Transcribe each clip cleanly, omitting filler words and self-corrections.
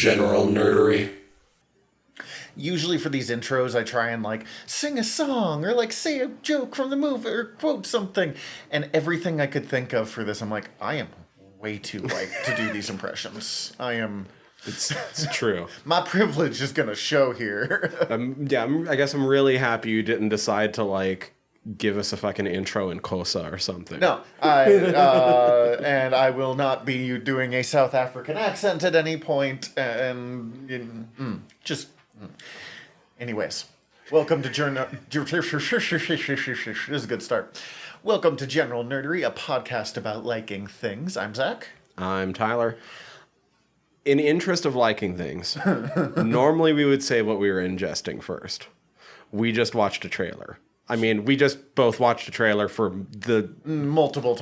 general nerdery. Usually for these intros, I try and sing a song or say a joke from the movie or quote something. And everything I could think of for this, I'm like, I am way too white to do these impressions. It's true. My privilege is going to show here. I guess I'm really happy you didn't decide to give us a fucking intro in Kosa or something. No, and I will not be doing a South African accent at any point. Anyways, welcome to This is a good start. Welcome to General Nerdery, a podcast about liking things. I'm Zach. I'm Tyler. In interest of liking things, normally we would say what we were ingesting first. We just watched a trailer. I mean, we just both watched a trailer for the multiple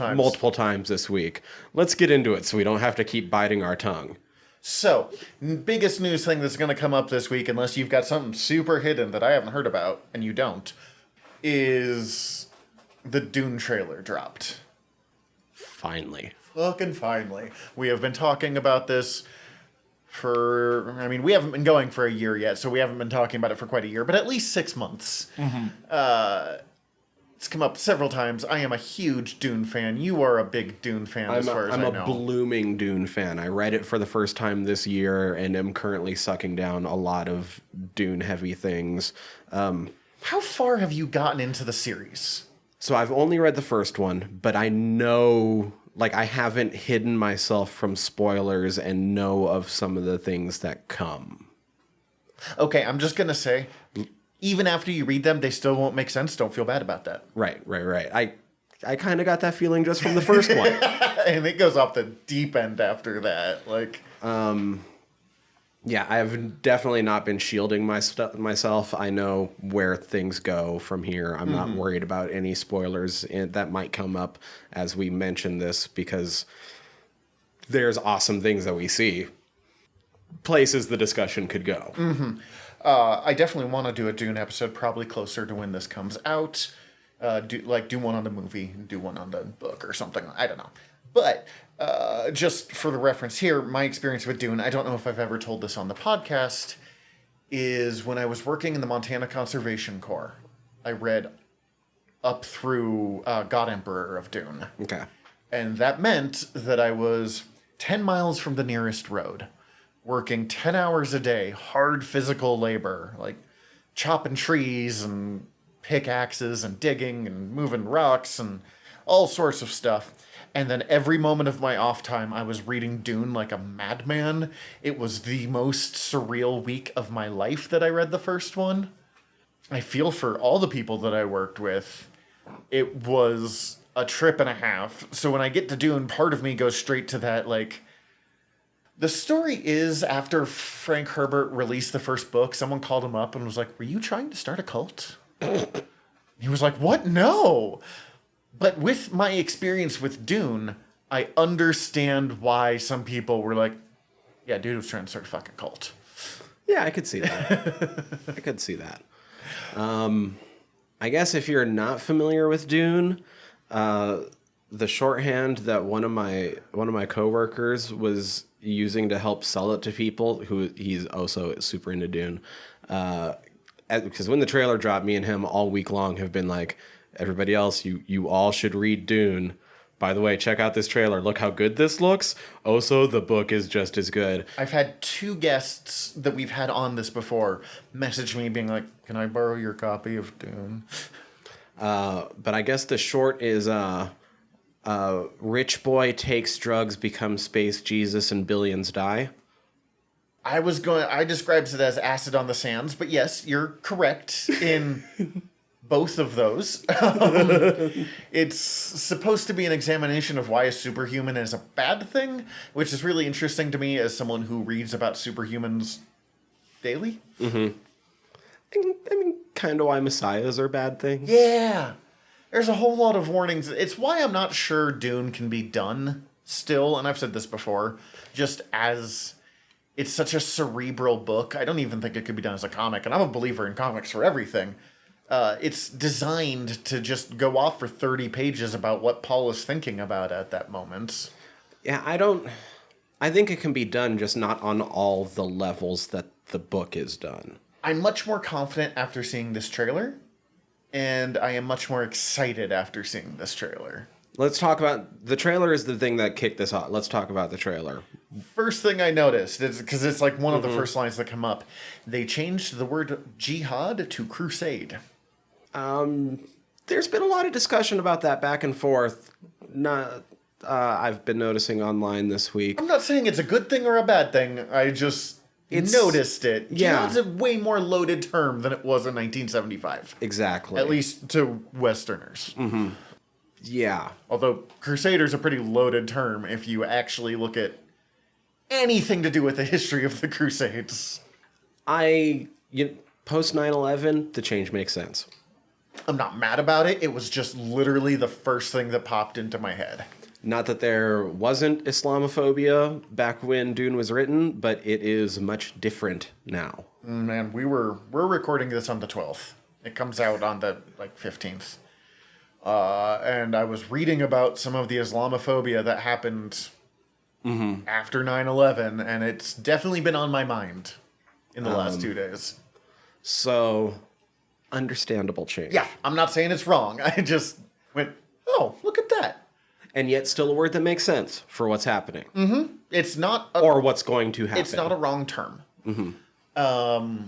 times this week. Let's get into it so we don't have to keep biting our tongue. So, biggest news thing that's going to come up this week, unless you've got something super hidden that I haven't heard about, and you don't, is the Dune trailer dropped. Finally. Fucking finally. We have been talking about this we haven't been going for a year yet, so we haven't been talking about it for quite a year, but at least 6 months. Mm-hmm. It's come up several times. I am a huge Dune fan. You are a big Dune fan as far as I know. I'm a blooming Dune fan. I read it for the first time this year and am currently sucking down a lot of Dune-heavy things. How far have you gotten into the series? So I've only read the first one, but I know... I haven't hidden myself from spoilers and know of some of the things that come. Okay, I'm just going to say, even after you read them, they still won't make sense. Don't feel bad about that. Right. I kind of got that feeling just from the first one. And it goes off the deep end after that. Yeah, I have definitely not been shielding myself. I know where things go from here. I'm not worried about any spoilers that might come up as we mention this because there's awesome things that we see. Places the discussion could go. Mm-hmm. I definitely want to do a Dune episode probably closer to when this comes out. Do one on the movie, do one on the book or something. I don't know. But just for the reference here, my experience with Dune, I don't know if I've ever told this on the podcast, is when I was working in the Montana Conservation Corps, I read up through God Emperor of Dune. Okay. And that meant that I was 10 miles from the nearest road, working 10 hours a day, hard physical labor, chopping trees and pickaxes and digging and moving rocks and all sorts of stuff. And then every moment of my off time, I was reading Dune like a madman. It was the most surreal week of my life that I read the first one. I feel for all the people that I worked with. It was a trip and a half. So when I get to Dune, part of me goes straight to that, the story is after Frank Herbert released the first book, someone called him up and was like, "Were you trying to start a cult?" He was like, "What? No." But with my experience with Dune, I understand why some people were like, "Yeah, dude was trying to start a fucking cult." Yeah, I could see that. I guess if you're not familiar with Dune, the shorthand that one of my coworkers was using to help sell it to people, who he's also super into Dune, because when the trailer dropped, me and him all week long have been like, everybody else, you all should read Dune. By the way, check out this trailer. Look how good this looks. Also, the book is just as good. I've had 2 guests that we've had on this before message me being like, "Can I borrow your copy of Dune?" But I guess the short is rich boy takes drugs, becomes space Jesus, and billions die. I described it as acid on the sands, but yes, you're correct in both of those. It's supposed to be an examination of why a superhuman is a bad thing, which is really interesting to me as someone who reads about superhumans daily. Mm-hmm. I mean, kind of why messiahs are bad things. Yeah. There's a whole lot of warnings. It's why I'm not sure Dune can be done still, and I've said this before, just as it's such a cerebral book. I don't even think it could be done as a comic, and I'm a believer in comics for everything. It's designed to just go off for 30 pages about what Paul is thinking about at that moment. Yeah, I don't I think it can be done, just not on all the levels that the book is done. I'm much more confident after seeing this trailer, and I am much more excited after seeing this trailer. Let's talk about... The trailer is the thing that kicked this off. Let's talk about the trailer. First thing I noticed, is because it's like one of the first lines that come up, they changed the word jihad to crusade. There's been a lot of discussion about that back and forth. I've been noticing online this week. I'm not saying it's a good thing or a bad thing. I just noticed it. Yeah. Jihad's a way more loaded term than it was in 1975. Exactly. At least to Westerners. Mm-hmm. Yeah. Although Crusader's a pretty loaded term if you actually look at anything to do with the history of the Crusades. Post 9/11, the change makes sense. I'm not mad about it. It was just literally the first thing that popped into my head. Not that there wasn't Islamophobia back when Dune was written, but it is much different now. Man, we're recording this on the 12th. It comes out on the 15th. And I was reading about some of the Islamophobia that happened after 9/11, and it's definitely been on my mind in the last 2 days. So, understandable change. Yeah, I'm not saying it's wrong. I just went, oh, look at that. And yet still a word that makes sense for what's happening. Mm-hmm. It's not... or what's going to happen. It's not a wrong term. Mm-hmm.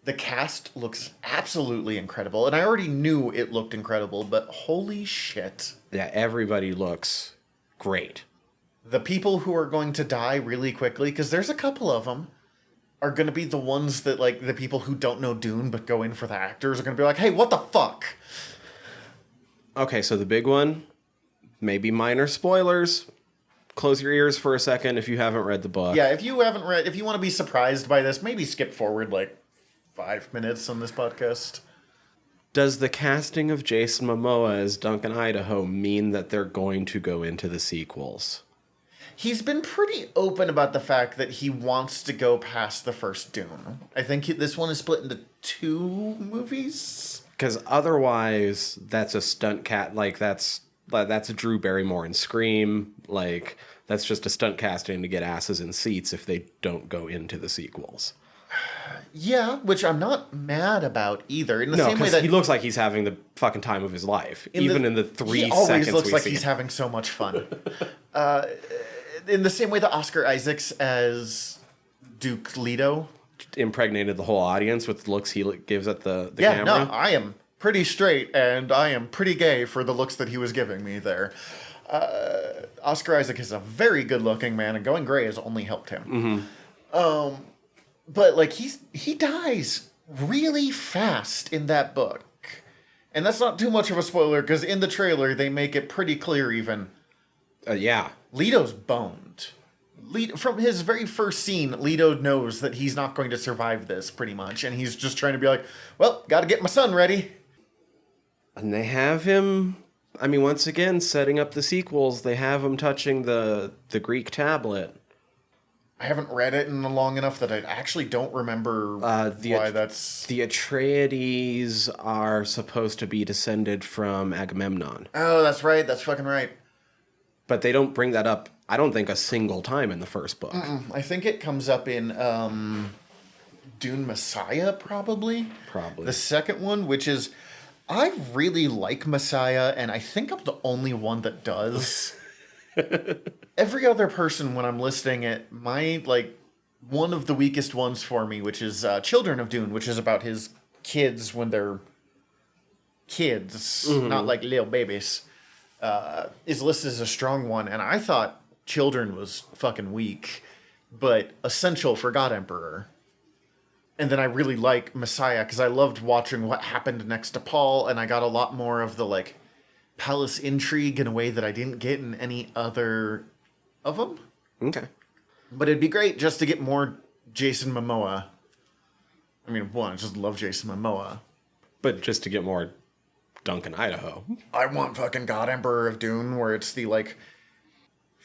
The cast looks absolutely incredible, and I already knew it looked incredible, but holy shit. Yeah, everybody looks great. The people who are going to die really quickly, because there's a couple of them, are going to be the ones that, the people who don't know Dune but go in for the actors are going to be like, hey, what the fuck? Okay, so the big one, maybe minor spoilers. Close your ears for a second if you haven't read the book. Yeah, if you want to be surprised by this, maybe skip forward 5 minutes on this podcast. Does the casting of Jason Momoa as Duncan Idaho mean that they're going to go into the sequels? He's been pretty open about the fact that he wants to go past the first Dune. I think this one is split into 2 movies. Because otherwise, that's a stunt cat. That's Drew Barrymore in Scream. That's just a stunt casting to get asses in seats if they don't go into the sequels. Yeah, which I'm not mad about either. In the no, same way that he looks like he's having the fucking time of his life, even in the 3 seconds. He always looks like he's having so much fun. In the same way that Oscar Isaacs as Duke Leto impregnated the whole audience with the looks he gives at the camera. Yeah, no, I am pretty straight and I am pretty gay for the looks that he was giving me there. Oscar Isaac is a very good-looking man, and going gray has only helped him. Mm-hmm. But he dies really fast in that book, and that's not too much of a spoiler because in the trailer they make it pretty clear. Even Leto's boned. From his very first scene, Leto knows that he's not going to survive this, pretty much, and he's just trying to be like, well, got to get my son ready. And they have him. I mean, once again, setting up the sequels, they have him touching the Greek tablet. I haven't read it in long enough that I actually don't remember why that's... The Atreides are supposed to be descended from Agamemnon. Oh, that's right. That's fucking right. But they don't bring that up, I don't think, a single time in the first book. I think it comes up in Dune Messiah, probably. Probably. The second one, which is... I really like Messiah, and I think I'm the only one that does. Every other person, when I'm listing it, one of the weakest ones for me, which is Children of Dune, which is about his kids when they're kids, not like little babies, is listed as a strong one. And I thought Children was fucking weak, but essential for God Emperor. And then I really like Messiah because I loved watching what happened next to Paul, and I got a lot more of the palace intrigue in a way that I didn't get in any other of them. Okay. But it'd be great just to get more Jason Momoa. I mean, I just love Jason Momoa. But just to get more Duncan Idaho. I want fucking God Emperor of Dune, where it's the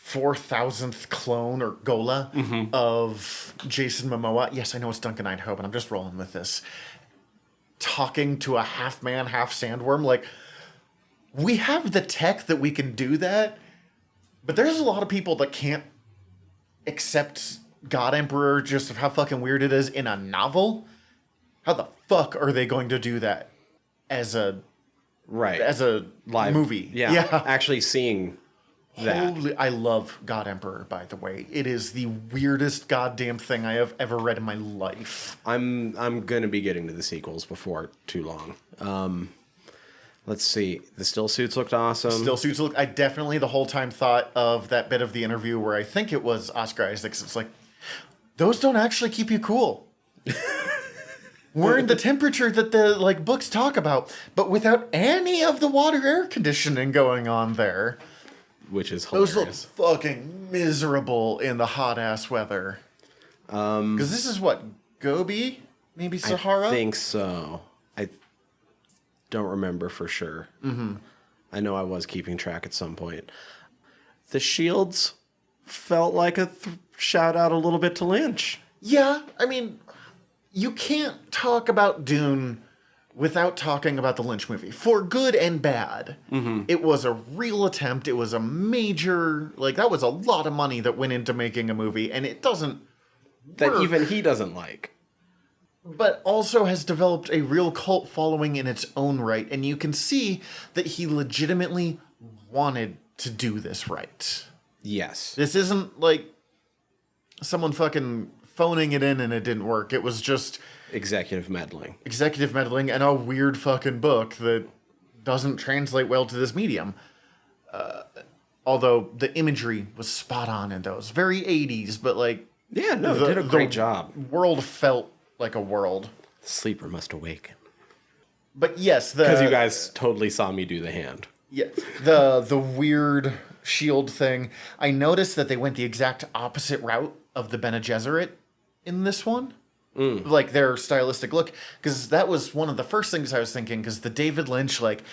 4,000th clone or Gola of Jason Momoa. Yes, I know it's Duncan Idaho, but I'm just rolling with this. Talking to a half man, half sandworm. We have the tech that we can do that, but there's a lot of people that can't accept God Emperor just of how fucking weird it is in a novel, how the fuck are they going to do that as a live movie? Yeah. Actually seeing that. Holy, I love God Emperor, by the way. It is the weirdest goddamn thing I have ever read in my life. I'm gonna be getting to the sequels before too long. Let's see. The still suits looked awesome. Still suits look. I definitely the whole time thought of that bit of the interview where I think it was Oscar Isaacs. It's like, those don't actually keep you cool. We're in the temperature that the like books talk about, but without any of the water air conditioning going on there. Which is hilarious. Those look fucking miserable in the hot ass weather. Because this is what, Gobi? Maybe Sahara? I think so. I don't remember for sure. Mm-hmm. I know I was keeping track at some point. The shields felt like a shout out a little bit to Lynch. Yeah, I mean, you can't talk about Dune without talking about the Lynch movie. For good and bad. Mm-hmm. It was a real attempt. It was a major, like, that was a lot of money that went into making a movie, and it doesn't that work, even he doesn't like. but also has developed a real cult following in its own right, and you can see that he legitimately wanted to do this right. Yes. This isn't like someone fucking phoning it in and it didn't work. It was just executive meddling and a weird fucking book that doesn't translate well to this medium. Although the imagery was spot on in those. Very 80s, but like... Yeah, no, did a great job. World felt like a world. The sleeper must awaken. But yes, because you guys totally saw me do the hand. Yeah, the weird shield thing. I noticed that they went the exact opposite route of the Bene Gesserit in this one. Like their stylistic look, because that was one of the first things I was thinking, because the David Lynch like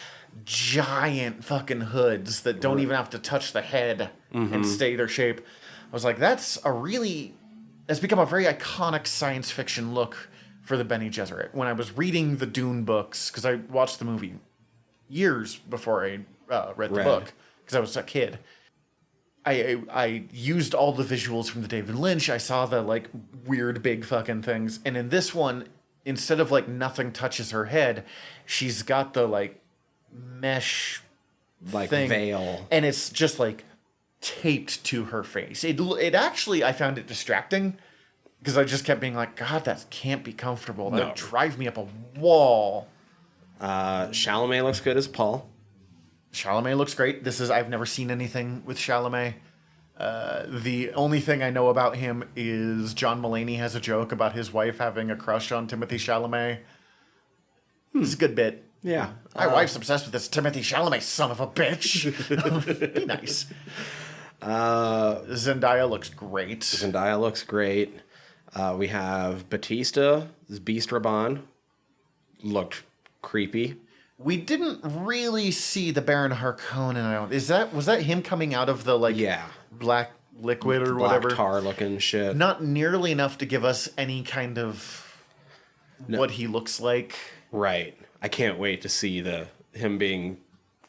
giant fucking hoods that don't even have to touch the head and stay their shape. I was like, it's become a very iconic science fiction look for the Bene Gesserit. When I was reading the Dune books, because I watched the movie years before I read the book, because I was a kid. I used all the visuals from the David Lynch. I saw the like weird big fucking things. And in this one, instead of like nothing touches her head, she's got the like mesh like thing, veil. and it's just like taped to her face. It actually, I found it distracting because I just kept being like, God, that can't be comfortable. That would drive me up a wall. Chalamet looks good as Paul. Chalamet looks great. I've never seen anything with Chalamet. The only thing I know about him is John Mulaney has a joke about his wife having a crush on Timothée Chalamet. It's a good bit. Yeah. My wife's obsessed with this Timothée Chalamet son of a bitch. Be nice. Zendaya looks great. We have Batista, this Beast Raban. Looked creepy. We didn't really see the Baron Harkonnen. Was that him coming out of the black liquid or whatever? Black tar looking shit. Not nearly enough to give us any kind of what he looks like. Right. I can't wait to see him being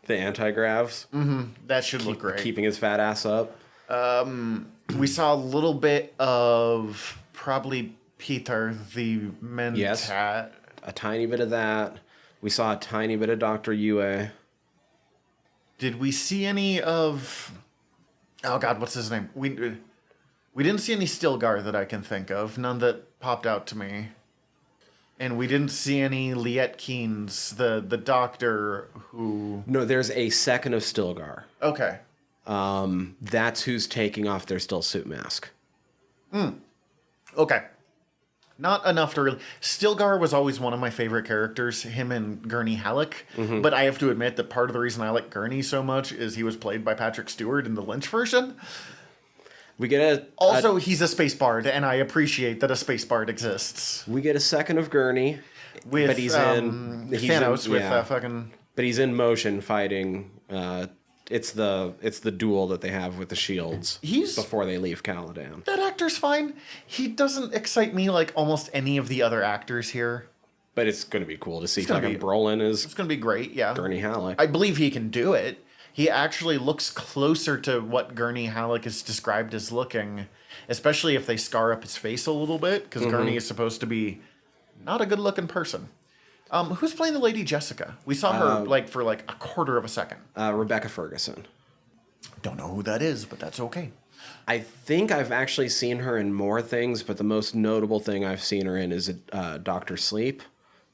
the anti-gravs. Mm-hmm. That should look great. Keeping his fat ass up. We saw a little bit of probably Peter the Mentat. Yes. A tiny bit of that. We saw a tiny bit of Dr. Yue. Did we see any of... Oh, God, what's his name? We didn't see any Stilgar that I can think of. None that popped out to me. And we didn't see any Liet Keynes, the doctor who... No, there's a second of Stilgar. Okay. That's who's taking off their still suit mask. Okay. Not enough to really... Stilgar was always one of my favorite characters, him and Gurney Halleck. Mm-hmm. But I have to admit that part of the reason I like Gurney so much is he was played by Patrick Stewart in the Lynch version. We get he's a space bard, and I appreciate that a space bard exists. We get a second of Gurney, but he's Thanos with fucking... But he's in motion fighting. It's the duel that they have with the shields before they leave Caladan. That actor's fine. He doesn't excite me like almost any of the other actors here. But it's going to be cool to see fucking Brolin is... It's going to be great, yeah. Gurney Halleck. I believe he can do it. He actually looks closer to what Gurney Halleck is described as looking, especially if they scar up his face a little bit, because Gurney is supposed to be not a good-looking person. Who's playing the Lady Jessica? We saw her for a quarter of a second. Rebecca Ferguson. Don't know who that is, but that's okay. I think I've actually seen her in more things, but the most notable thing I've seen her in is Doctor Sleep,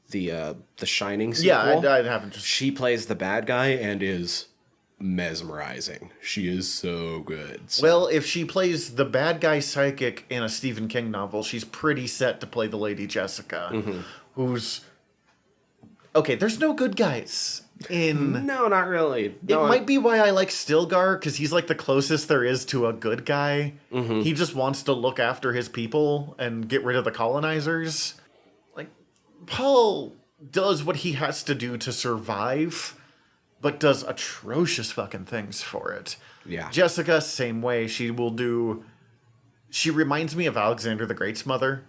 the Shining sequel. Yeah, I haven't. She plays the bad guy and is mesmerizing. She is so good. So. Well, if she plays the bad guy psychic in a Stephen King novel, she's pretty set to play the Lady Jessica, who's... Okay, there's no good guys in... No, not really. No, it might be why I like Stilgar, because he's like the closest there is to a good guy. He just wants to look after his people and get rid of the colonizers. Like, Paul does what he has to do to survive, but does atrocious fucking things for it. Yeah. Jessica, same way. She reminds me of Alexander the Great's mother,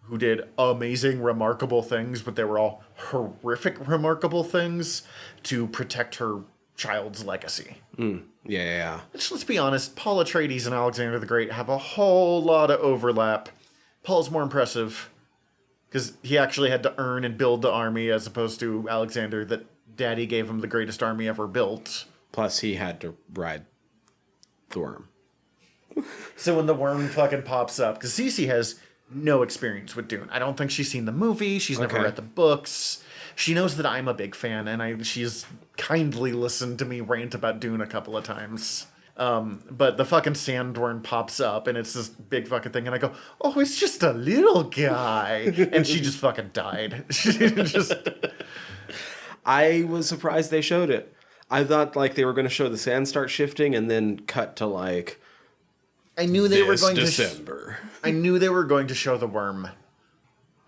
who did amazing, remarkable things, but they were all horrific, remarkable things to protect her child's legacy. Yeah. Let's be honest, Paul Atreides and Alexander the Great have a whole lot of overlap. Paul's more impressive, because he actually had to earn and build the army, as opposed to Alexander, that Daddy gave him the greatest army ever built. Plus, he had to ride the worm. So when the worm fucking pops up, because Cece has no experience with Dune. I don't think she's seen the movie. She's never read the books. She knows that I'm a big fan, and she's kindly listened to me rant about Dune a couple of times. But the fucking sandworm pops up, and it's this big fucking thing, and I go, oh, it's just a little guy. And she just fucking died. I was surprised they showed it. I thought they were going to show the sand start shifting and then cut to I knew they were going December. I knew they were going to show the worm.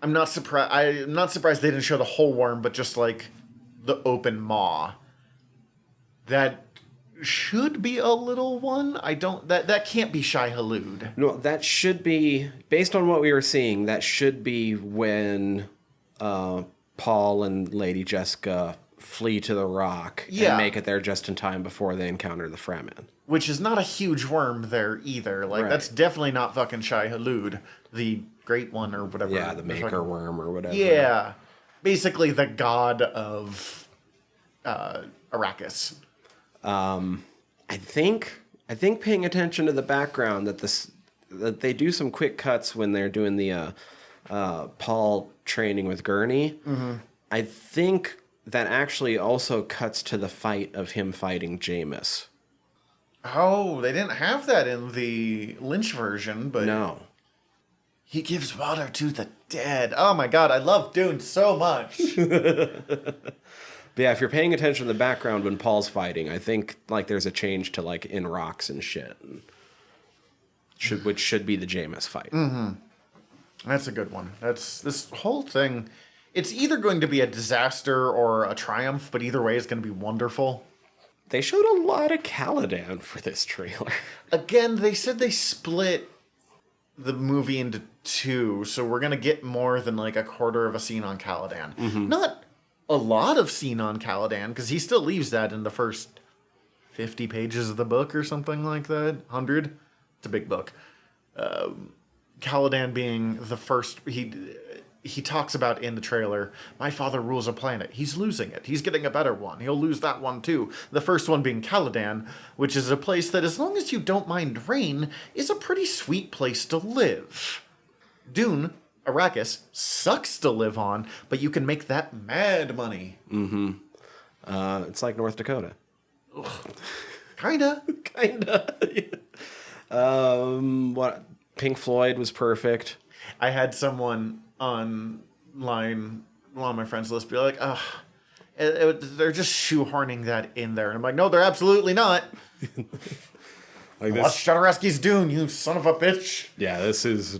I'm not surprised they didn't show the whole worm, but just the open maw. That should be a little one. That can't be Shai Hulud. No, that should be, based on what we were seeing, that should be when Paul and Lady Jessica flee to the rock and make it there just in time before they encounter the Fremen. Which is not a huge worm there either. That's definitely not fucking Shai Hulud, the great one or whatever. Yeah, the maker worm or whatever. Yeah. Basically the god of Arrakis. I think paying attention to the background that they do some quick cuts when they're doing the Paul training with Gurney. I think that actually also cuts to the fight of him fighting Jameis. Oh, they didn't have that in the Lynch version, but... No. He gives water to the dead. Oh my god, I love Dune so much. But yeah, if you're paying attention to the background when Paul's fighting, I think there's a change to in rocks and shit. Which should be the Jameis fight. That's a good one. This whole thing... It's either going to be a disaster or a triumph, but either way it's going to be wonderful. They showed a lot of Caladan for this trailer. Again, they said they split the movie into two, so we're going to get more than a quarter of a scene on Caladan. Not a lot of scene on Caladan, because he still leaves that in the first 50 pages of the book or something like that. 100? It's a big book. Caladan being the first... He talks about in the trailer, my father rules a planet. He's losing it. He's getting a better one. He'll lose that one too. The first one being Caladan, which is a place that, as long as you don't mind rain, is a pretty sweet place to live. Dune, Arrakis, sucks to live on, but you can make that mad money. It's like North Dakota. Ugh. Kinda. What? Pink Floyd was perfect. I had someone online, one of my friends' list, be like, ugh, they're just shoehorning that in there. And I'm like, no, they're absolutely not. Watch Jodorowsky's Dune, you son of a bitch. Yeah, this is...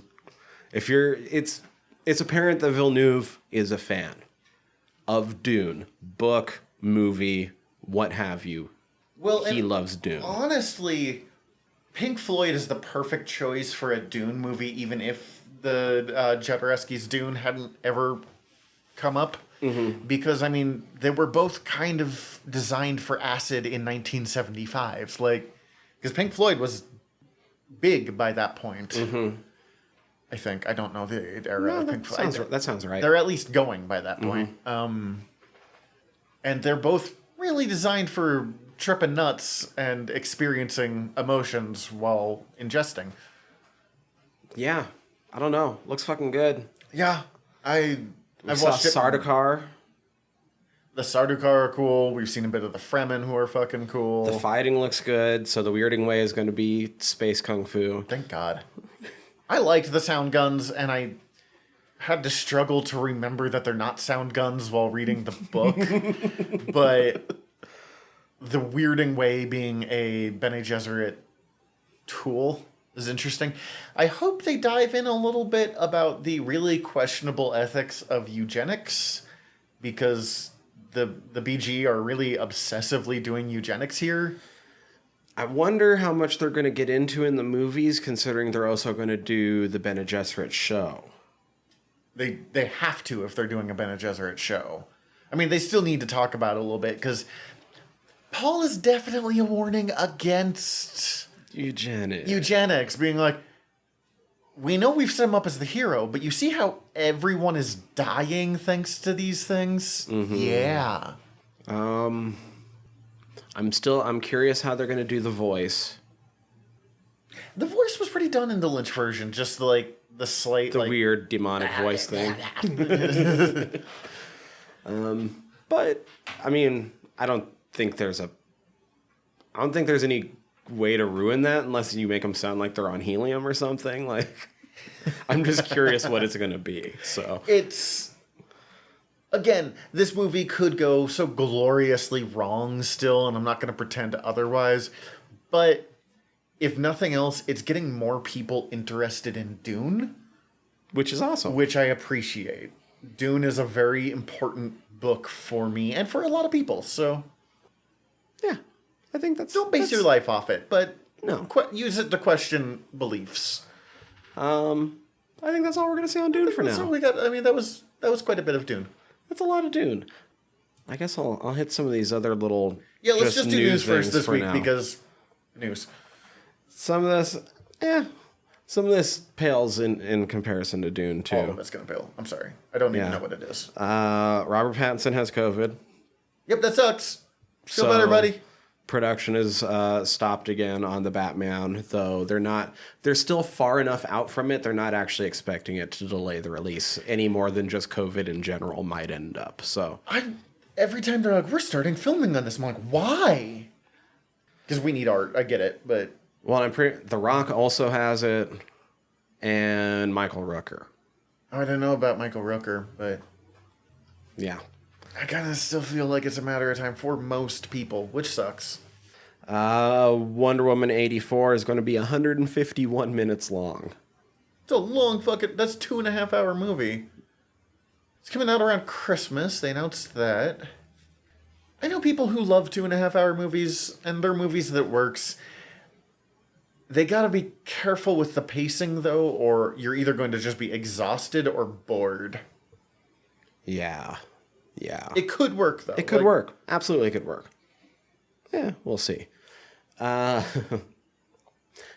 It's apparent that Villeneuve is a fan of Dune. Book, movie, what have you. Well, he loves Dune. Honestly, Pink Floyd is the perfect choice for a Dune movie, even if the Jodorowsky's Dune hadn't ever come up. because I mean they were both kind of designed for acid in 1975, like because Pink Floyd was big by that point. I think I don't know the era No, of Pink Floyd. that sounds right. They're at least going by that point. And they're both really designed for tripping nuts and experiencing emotions while ingesting. Yeah, I don't know. Looks fucking good. Yeah, I've Saw watched it. Sardaukar. The Sardaukar are cool. We've seen a bit of the Fremen, who are fucking cool. The fighting looks good, so the weirding way is going to be space kung fu. Thank God. I liked the sound guns, and I had to struggle to remember that they're not sound guns while reading the book. But the weirding way being a Bene Gesserit tool is interesting. I hope they dive in a little bit about the really questionable ethics of eugenics, because the BG are really obsessively doing eugenics here. I wonder how much they're going to get into in the movies, considering they're also going to do the Bene Gesserit show. They have to if they're doing a Bene Gesserit show. I mean, they still need to talk about it a little bit, because Paul is definitely a warning against eugenics, being like, we know we've set him up as the hero, but you see how everyone is dying thanks to these things? Yeah. I'm curious how they're going to do the voice. The voice was pretty done in the Lynch version, just like the slight, The like, weird demonic voice thing. But I mean, I don't think there's any way to ruin that unless you make them sound like they're on helium or something. Like, I'm just curious what it's going to be. So it's, again, this movie could go so gloriously wrong still, and I'm not going to pretend otherwise. But if nothing else, it's getting more people interested in Dune, which is awesome. which I appreciate. Dune is a very important book for me and for a lot of people. So yeah, I think don't base your life off it, but no, use it to question beliefs. I think that's all we're gonna say on Dune for now. That's all we got. I mean, that was quite a bit of Dune. That's a lot of Dune. I guess I'll hit some of these other little let's just do news first this week now. because news. Some of this pales in comparison to Dune too. All of it's gonna pale. I'm sorry, I don't even know what it is. Robert Pattinson has COVID. Yep, that sucks. Feel better, buddy. Production is stopped again on the Batman, though they're still far enough out from it. They're not actually expecting it to delay the release any more than just COVID in general might end up. So every time they're like, we're starting filming on this, I'm like, why? Because we need art. I get it, but The Rock also has it, and Michael Rooker. I don't know about Michael Rooker, but yeah. I kind of still feel like it's a matter of time for most people, which sucks. Wonder Woman 84 is going to be 151 minutes long. It's a long that's 2.5 hour movie. It's coming out around Christmas. They announced that. I know people who love 2.5 hour movies, and they're movies that works. They gotta be careful with the pacing, though, or you're either going to just be exhausted or bored. Yeah. It could work, though. It could work. Absolutely could work. Yeah, we'll see.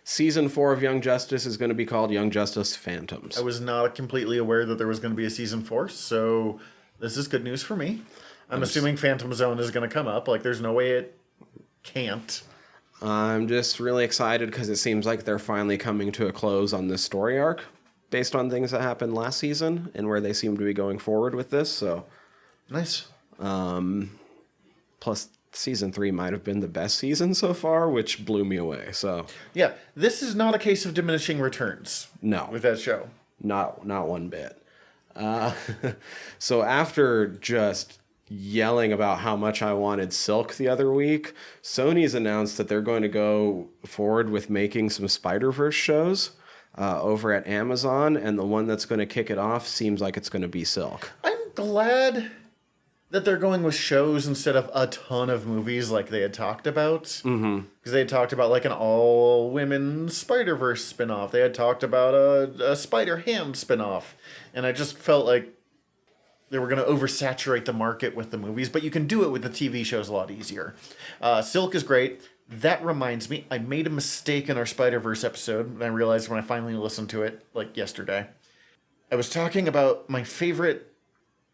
Season 4 of Young Justice is going to be called Young Justice Phantoms. I was not completely aware that there was going to be a season 4, so this is good news for me. I'm assuming Phantom Zone is going to come up. Like, there's no way it can't. I'm just really excited because it seems like they're finally coming to a close on this story arc based on things that happened last season and where they seem to be going forward with this, so... Nice. Plus, season 3 might have been the best season so far, which blew me away. So yeah, this is not a case of diminishing returns. No, with that show, not one bit. So after just yelling about how much I wanted Silk the other week, Sony's announced that they're going to go forward with making some Spider-Verse shows over at Amazon, and the one that's going to kick it off seems like it's going to be Silk. I'm glad that they're going with shows instead of a ton of movies like they had talked about. Because they had talked about like an all-women Spider-Verse spinoff. They had talked about a Spider-Ham spinoff. And I just felt like they were going to oversaturate the market with the movies, but you can do it with the TV shows a lot easier. Silk is great. That reminds me, I made a mistake in our Spider-Verse episode, and I realized when I finally listened to it, like yesterday. I was talking about my favorite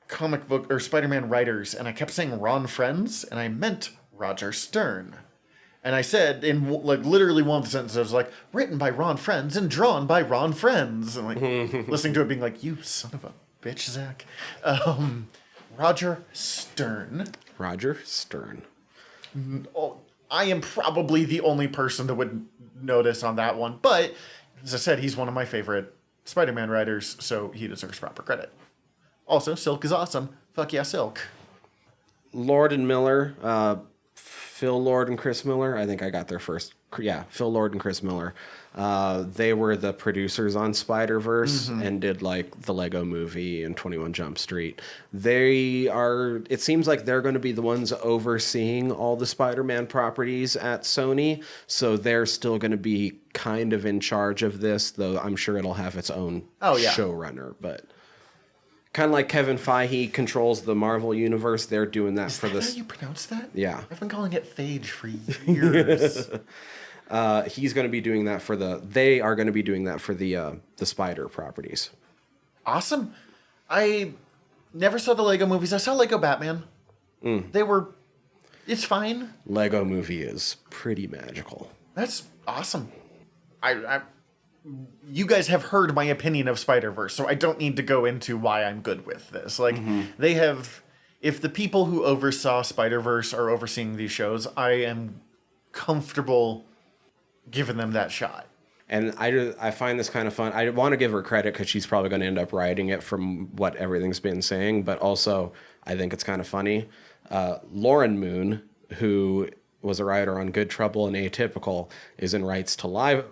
comic book or Spider-Man writers, and I kept saying Ron Frenz, and I meant Roger Stern. And I said, in like literally one of the sentences, I was like, written by Ron Frenz and drawn by Ron Frenz. And like listening to it being like, you son of a bitch, Zach. Roger Stern. Roger Stern. Oh, I am probably the only person that would notice on that one. But, as I said, he's one of my favorite Spider-Man writers, so he deserves proper credit. Also, Silk is awesome. Fuck yeah, Silk. Lord and Miller, Phil Lord and Chris Miller. I think I got there first. Yeah, Phil Lord and Chris Miller. They were the producers on Spider-Verse and did like the Lego Movie and 21 Jump Street. It seems like they're going to be the ones overseeing all the Spider-Man properties at Sony. So they're still going to be kind of in charge of this, though I'm sure it'll have its own showrunner. But kind of like Kevin Feige controls the Marvel universe, they're doing that for this. How you pronounce that? Yeah. I've been calling it Phage for years. He's going to be doing that they are going to be doing that for the Spider properties. Awesome. I never saw the Lego movies. I saw Lego Batman. It's fine. Lego Movie is pretty magical. That's awesome. You guys have heard my opinion of Spider-Verse, so I don't need to go into why I'm good with this. Like, they have... If the people who oversaw Spider-Verse are overseeing these shows, I am comfortable giving them that shot. And I find this kind of fun. I want to give her credit because she's probably going to end up writing it from what everything's been saying, but also I think it's kind of funny. Lauren Moon, who was a writer on Good Trouble and Atypical, is in rights to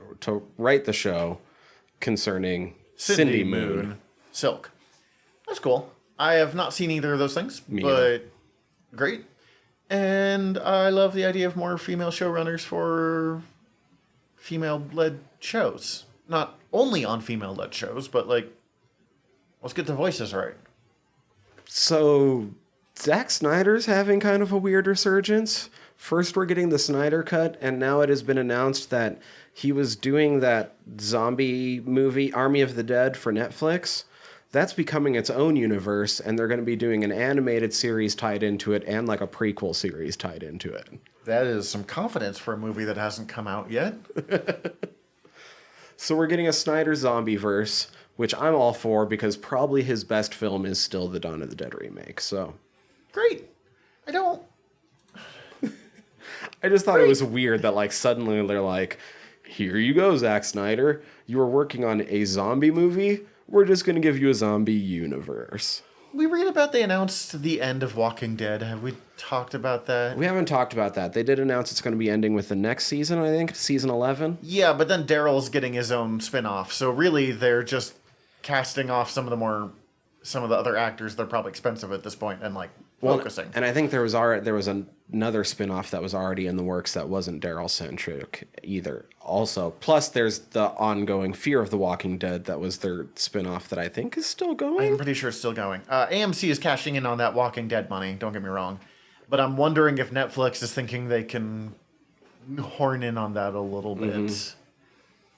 write the show concerning Cindy Moon. Silk. That's cool. I have not seen either of those things, but great. And I love the idea of more female showrunners for female-led shows. Not only on female-led shows, but like, let's get the voices right. So, Zack Snyder's having kind of a weird resurgence. First, we're getting the Snyder Cut, and now it has been announced that he was doing that zombie movie, Army of the Dead, for Netflix. That's becoming its own universe, and they're going to be doing an animated series tied into it and like a prequel series tied into it. That is some confidence for a movie that hasn't come out yet. So we're getting a Snyder zombie verse, which I'm all for because probably his best film is still the Dawn of the Dead remake. So great. I just thought it was weird that like suddenly they're like, here you go, Zack Snyder. You were working on a zombie movie. We're just going to give you a zombie universe. We read about they announced the end of Walking Dead. Have we talked about that? We haven't talked about that. They did announce it's going to be ending with the next season, I think, season 11. Yeah, but then Daryl's getting his own spin-off. So really they're just casting off some of the other actors. They're probably expensive at this point and like focusing. And I think there was another spin-off that was already in the works that wasn't Daryl-centric either. Also, plus there's the ongoing Fear of the Walking Dead that was their spin-off that I think is still going. I'm pretty sure it's still going. AMC is cashing in on that Walking Dead money, don't get me wrong. But I'm wondering if Netflix is thinking they can horn in on that a little bit.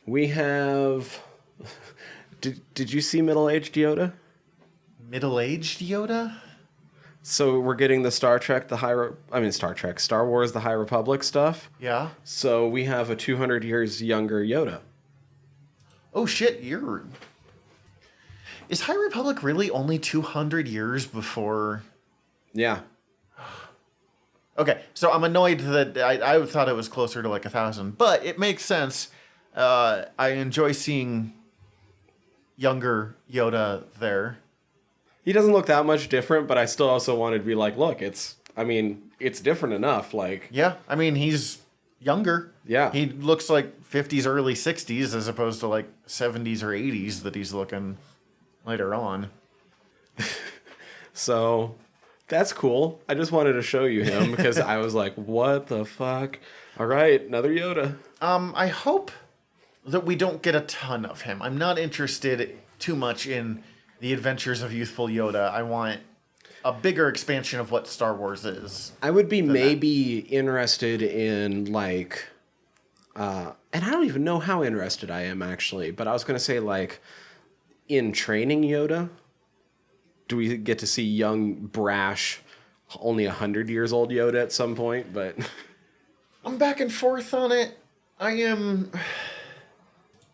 We have... Did you see Middle-Aged Yoda? Middle-Aged Yoda? So we're getting the Star Wars, The High Republic stuff. Yeah. So we have a 200 years younger Yoda. Oh shit, Is High Republic really only 200 years before? Yeah. Okay, so I'm annoyed that I thought it was closer to like 1,000, but it makes sense. I enjoy seeing younger Yoda there. He doesn't look that much different, but I still also wanted to be like, look, it's different enough. Like, yeah, I mean, he's younger. Yeah. He looks like 50s, early 60s as opposed to like 70s or 80s that he's looking later on. So that's cool. I just wanted to show you him because I was like, what the fuck? All right, another Yoda. I hope that we don't get a ton of him. I'm not interested too much in the adventures of youthful Yoda. I want a bigger expansion of what Star Wars is. I would be maybe interested in like, and I don't even know how interested I am actually, but I was going to say like in training Yoda. Do we get to see young, brash, only 100 years old Yoda at some point? But I'm back and forth on it. I am.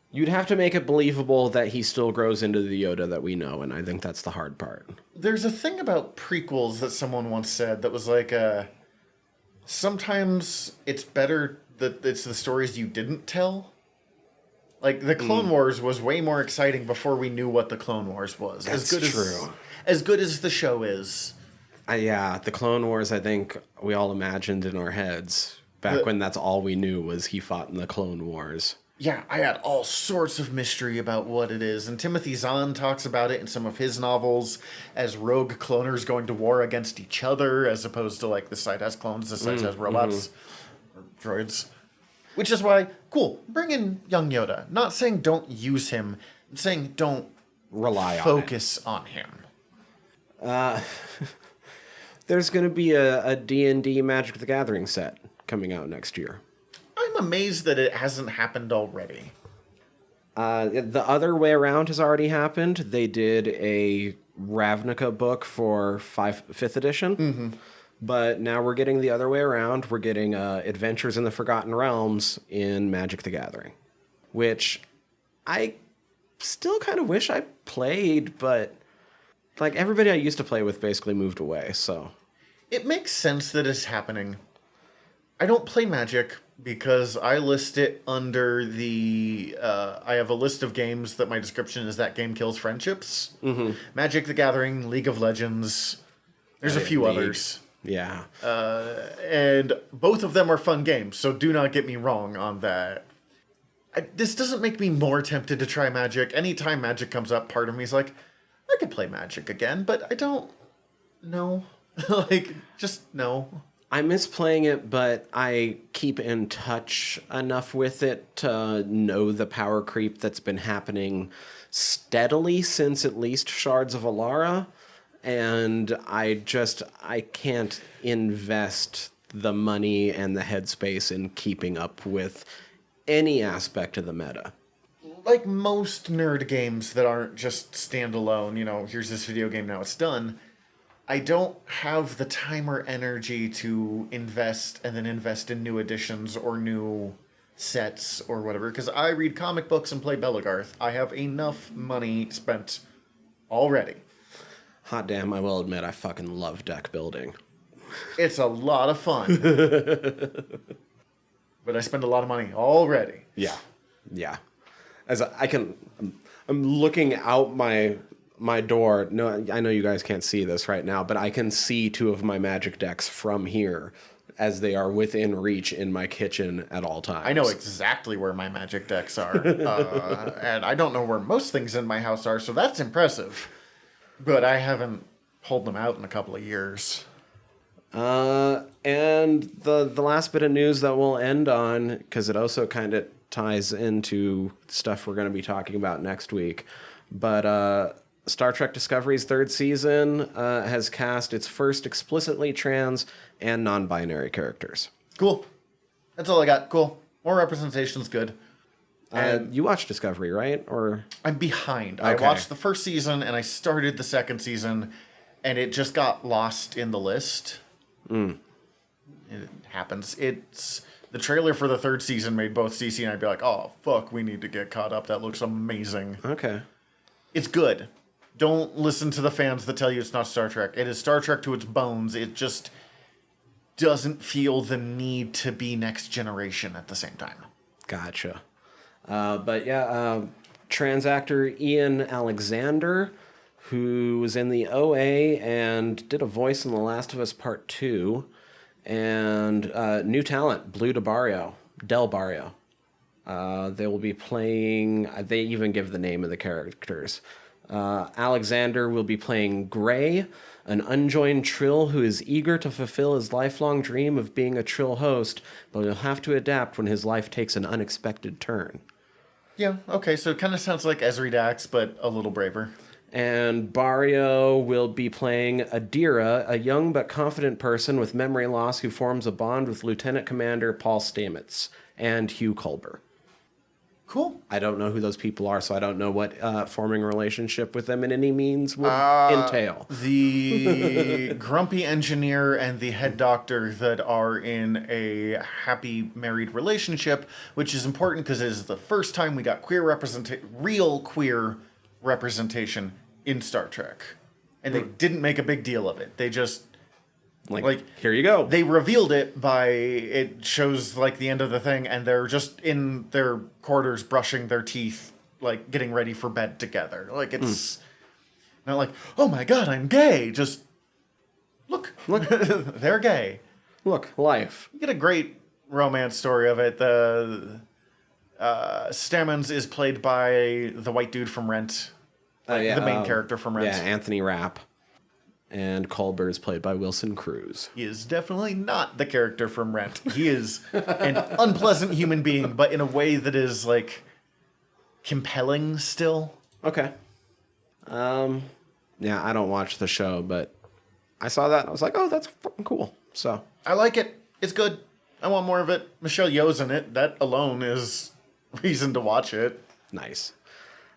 You'd have to make it believable that he still grows into the Yoda that we know, and I think that's the hard part. There's a thing about prequels that someone once said that was like, sometimes it's better that it's the stories you didn't tell. Like, the Clone Wars was way more exciting before we knew what the Clone Wars was. That's true. As good as the show is. Yeah, the Clone Wars, I think we all imagined in our heads back when that's all we knew was he fought in the Clone Wars. Yeah, I had all sorts of mystery about what it is. And Timothy Zahn talks about it in some of his novels as rogue cloners going to war against each other, as opposed to, like, this side has clones, this side has robots or droids. Which is why, cool, bring in young Yoda. Not saying don't use him, I'm saying don't rely focus on him. There's going to be a D&D Magic the Gathering set coming out next year. I'm amazed that it hasn't happened already. The other way around has already happened. They did a Ravnica book for 5th edition. But now we're getting the other way around. We're getting Adventures in the Forgotten Realms in Magic the Gathering, which I still kind of wish I played, but like everybody I used to play with basically moved away, so. It makes sense that it's happening. I don't play Magic because I list it under the... I have a list of games that my description is that game kills friendships. Magic the Gathering, League of Legends. There's a few others. Yeah. And both of them are fun games, so do not get me wrong on that. This doesn't make me more tempted to try Magic. Anytime Magic comes up, part of me is like, I could play Magic again, but I don't know. Like, just no. I miss playing it, but I keep in touch enough with it to know the power creep that's been happening steadily since at least Shards of Alara. And I can't invest the money and the headspace in keeping up with any aspect of the meta. Like most nerd games that aren't just standalone, you know, here's this video game, now it's done, I don't have the time or energy to invest and then invest in new editions or new sets or whatever, because I read comic books and play Bellegarth. I have enough money spent already. Hot damn, I will admit, I fucking love deck building. It's a lot of fun. But I spend a lot of money already. Yeah. As I'm looking out my door. No, I know you guys can't see this right now, but I can see 2 of my Magic decks from here as they are within reach in my kitchen at all times. I know exactly where my Magic decks are. And I don't know where most things in my house are, so that's impressive. But I haven't pulled them out in a couple of years. And the last bit of news that we'll end on, because it also kind of ties into stuff we're going to be talking about next week, but Star Trek Discovery's 3rd season has cast its first explicitly trans and non-binary characters. Cool. That's all I got. Cool. More representation's good. And you watched Discovery, right? Or I'm behind. Okay. I watched the 1st season and I started the 2nd season, and it just got lost in the list. It happens. It's the trailer for the 3rd season made both CC and I'd be like, oh fuck, we need to get caught up. That looks amazing. Okay. It's good. Don't listen to the fans that tell you it's not Star Trek. It is Star Trek to its bones. It just doesn't feel the need to be next generation at the same time. Gotcha. But yeah, trans actor Ian Alexander, who was in the OA and did a voice in The Last of Us Part 2, and new talent, Del Barrio. They will be playing, they even give the name of the characters. Alexander will be playing Gray, an unjoined Trill who is eager to fulfill his lifelong dream of being a Trill host, but he'll have to adapt when his life takes an unexpected turn. Yeah, okay, so it kind of sounds like Ezri Dax, but a little braver. And Barrio will be playing Adira, a young but confident person with memory loss who forms a bond with Lieutenant Commander Paul Stamets and Hugh Culber. Cool. I don't know who those people are, so I don't know what forming a relationship with them in any means would entail. The grumpy engineer and the head doctor that are in a happy married relationship, which is important because it is the first time we got real queer representation in Star Trek. And they didn't make a big deal of it. They just... Like, here you go. They revealed it by, it shows like the end of the thing, and they're just in their quarters brushing their teeth, like getting ready for bed together. Like, it's not like, oh my god, I'm gay. Just look, they're gay. Look, life. You get a great romance story of it. The Stamens is played by the white dude from Rent, the main character from Rent. Yeah, Anthony Rapp. And Culber is played by Wilson Cruz. He is definitely not the character from Rent. He is an unpleasant human being, but in a way that is, like, compelling still. Okay. Yeah, I don't watch the show, but I saw that and I was like, oh, that's fucking cool. So I like it. It's good. I want more of it. Michelle Yeoh's in it. That alone is reason to watch it. Nice.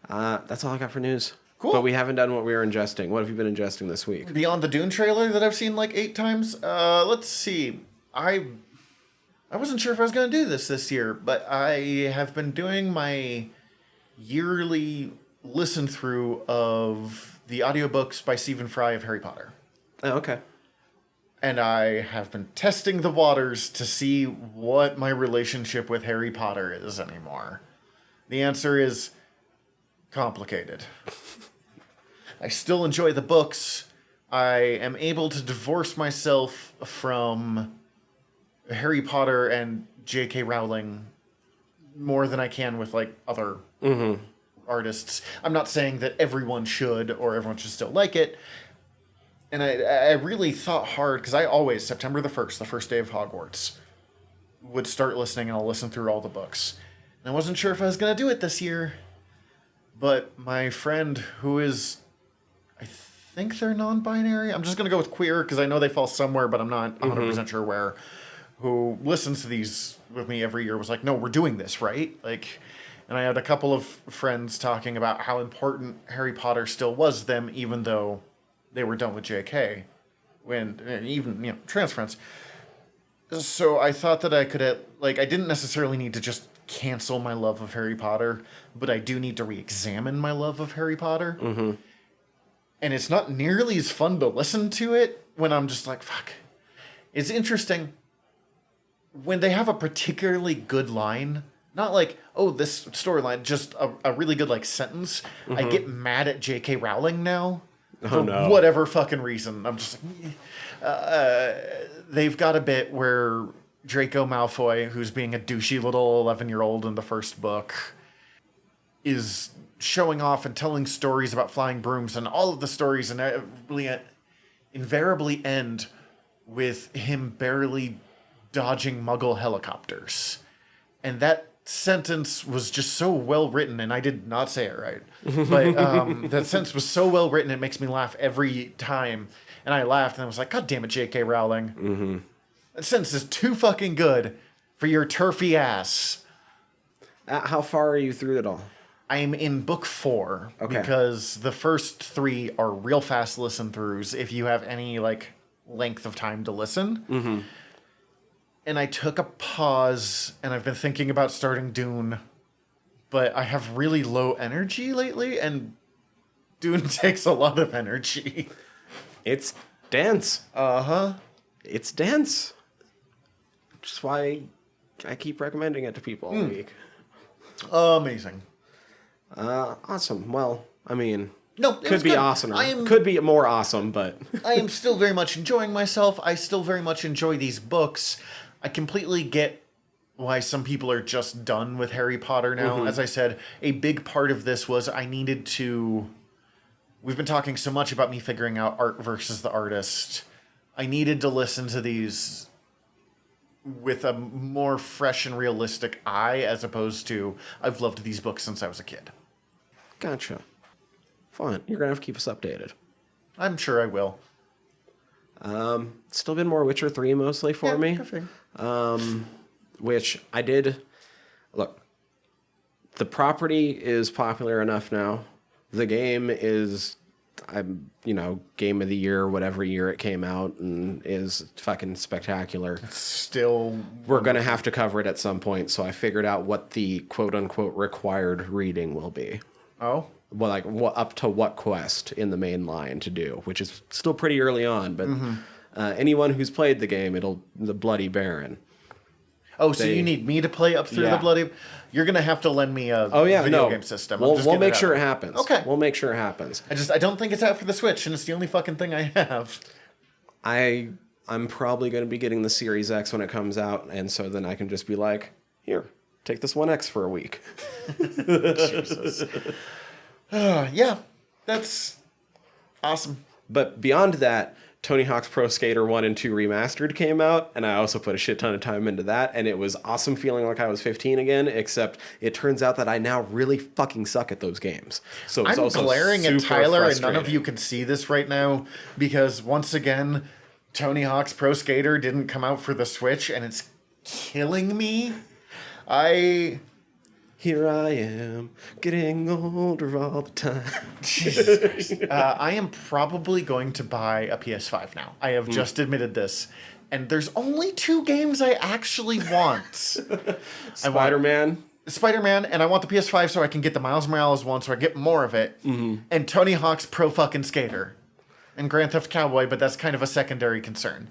That's all I got for news. Cool. But we haven't done what we were ingesting. What have you been ingesting this week? Beyond the Dune trailer that I've seen like 8 times. Let's see. I wasn't sure if I was going to do this year, but I have been doing my yearly listen through of the audiobooks by Stephen Fry of Harry Potter. Oh, okay. And I have been testing the waters to see what my relationship with Harry Potter is anymore. The answer is complicated. I still enjoy the books. I am able to divorce myself from Harry Potter and J.K. Rowling more than I can with, like, other artists. I'm not saying that everyone should or everyone should still like it. And I really thought hard, because I always, September the 1st, the first day of Hogwarts, would start listening and I'll listen through all the books. And I wasn't sure if I was going to do it this year. But my friend who is... I think they're non-binary. I'm just going to go with queer because I know they fall somewhere, but I'm not 100% sure where. Who listens to these with me every year was like, no, we're doing this, right? Like, and I had a couple of friends talking about how important Harry Potter still was to them, even though they were done with JK. When, even, trans friends. So I thought that I could, I didn't necessarily need to just cancel my love of Harry Potter, but I do need to re-examine my love of Harry Potter. Mm-hmm. And it's not nearly as fun to listen to it when I'm just like, fuck. It's interesting when they have a particularly good line, not like, oh, this storyline, just a really good, like, sentence. I get mad at J.K. Rowling now for whatever fucking reason. I'm just like, they've got a bit where Draco Malfoy, who's being a douchey little 11-year-old in the first book, is showing off and telling stories about flying brooms, and all of the stories invariably end with him barely dodging Muggle helicopters. And that sentence was just so well written, and I did not say it right, but that sentence was so well written, it makes me laugh every time. And I laughed, and I was like, God damn it, J.K. Rowling. Mm-hmm. That sentence is too fucking good for your turfy ass. How far are you through it all? I'm in book 4, because the first 3 are real fast listen-throughs if you have any, like, length of time to listen. Mm-hmm. And I took a pause, and I've been thinking about starting Dune, but I have really low energy lately, and Dune takes a lot of energy. It's dense. Uh-huh. It's dense. Which is why I keep recommending it to people all week. Amazing. Awesome. Well, I mean, could be awesomer. Could be more awesome, but I am still very much enjoying myself. I still very much enjoy these books. I completely get why some people are just done with Harry Potter now. Mm-hmm. As I said, a big part of this was I needed to... We've been talking so much about me figuring out art versus the artist. I needed to listen to these with a more fresh and realistic eye, as opposed to, I've loved these books since I was a kid. Gotcha. fine. You're going to have to keep us updated. I'm sure I will. Still been more Witcher 3 mostly for me. Which I did. Look, the property is popular enough now. The game is, game of the year, whatever year it came out, and is fucking spectacular. Still, we're going to have to cover it at some point, so I figured out what the quote-unquote required reading will be. Oh? Well, like, up to what quest in the main line to do, which is still pretty early on, but anyone who's played the game, the Bloody Baron. Oh, so you need me to play up through the Bloody... You're going to have to lend me a video game system. We'll make sure it happens. Okay. We'll make sure it happens. I don't think it's out for the Switch, and it's the only fucking thing I have. I'm probably going to be getting the Series X when it comes out, and so then I can just be like, here, take this 1X for a week. Jesus. Yeah, that's awesome. But beyond that, Tony Hawk's Pro Skater 1 and 2 Remastered came out, and I also put a shit ton of time into that, and it was awesome feeling like I was 15 again, except it turns out that I now really fucking suck at those games. So it's I'm glaring at Tyler, and none of you can see this right now, because once again, Tony Hawk's Pro Skater didn't come out for the Switch, and it's killing me. Here I am, getting older all the time. Jesus Christ. I am probably going to buy a PS5 now. I have just admitted this. And there's only 2 games I actually want. Spider-Man, and I want the PS5 so I can get the Miles Morales one so I get more of it. And Tony Hawk's Pro fucking Skater. And Grand Theft Cowboy, but that's kind of a secondary concern.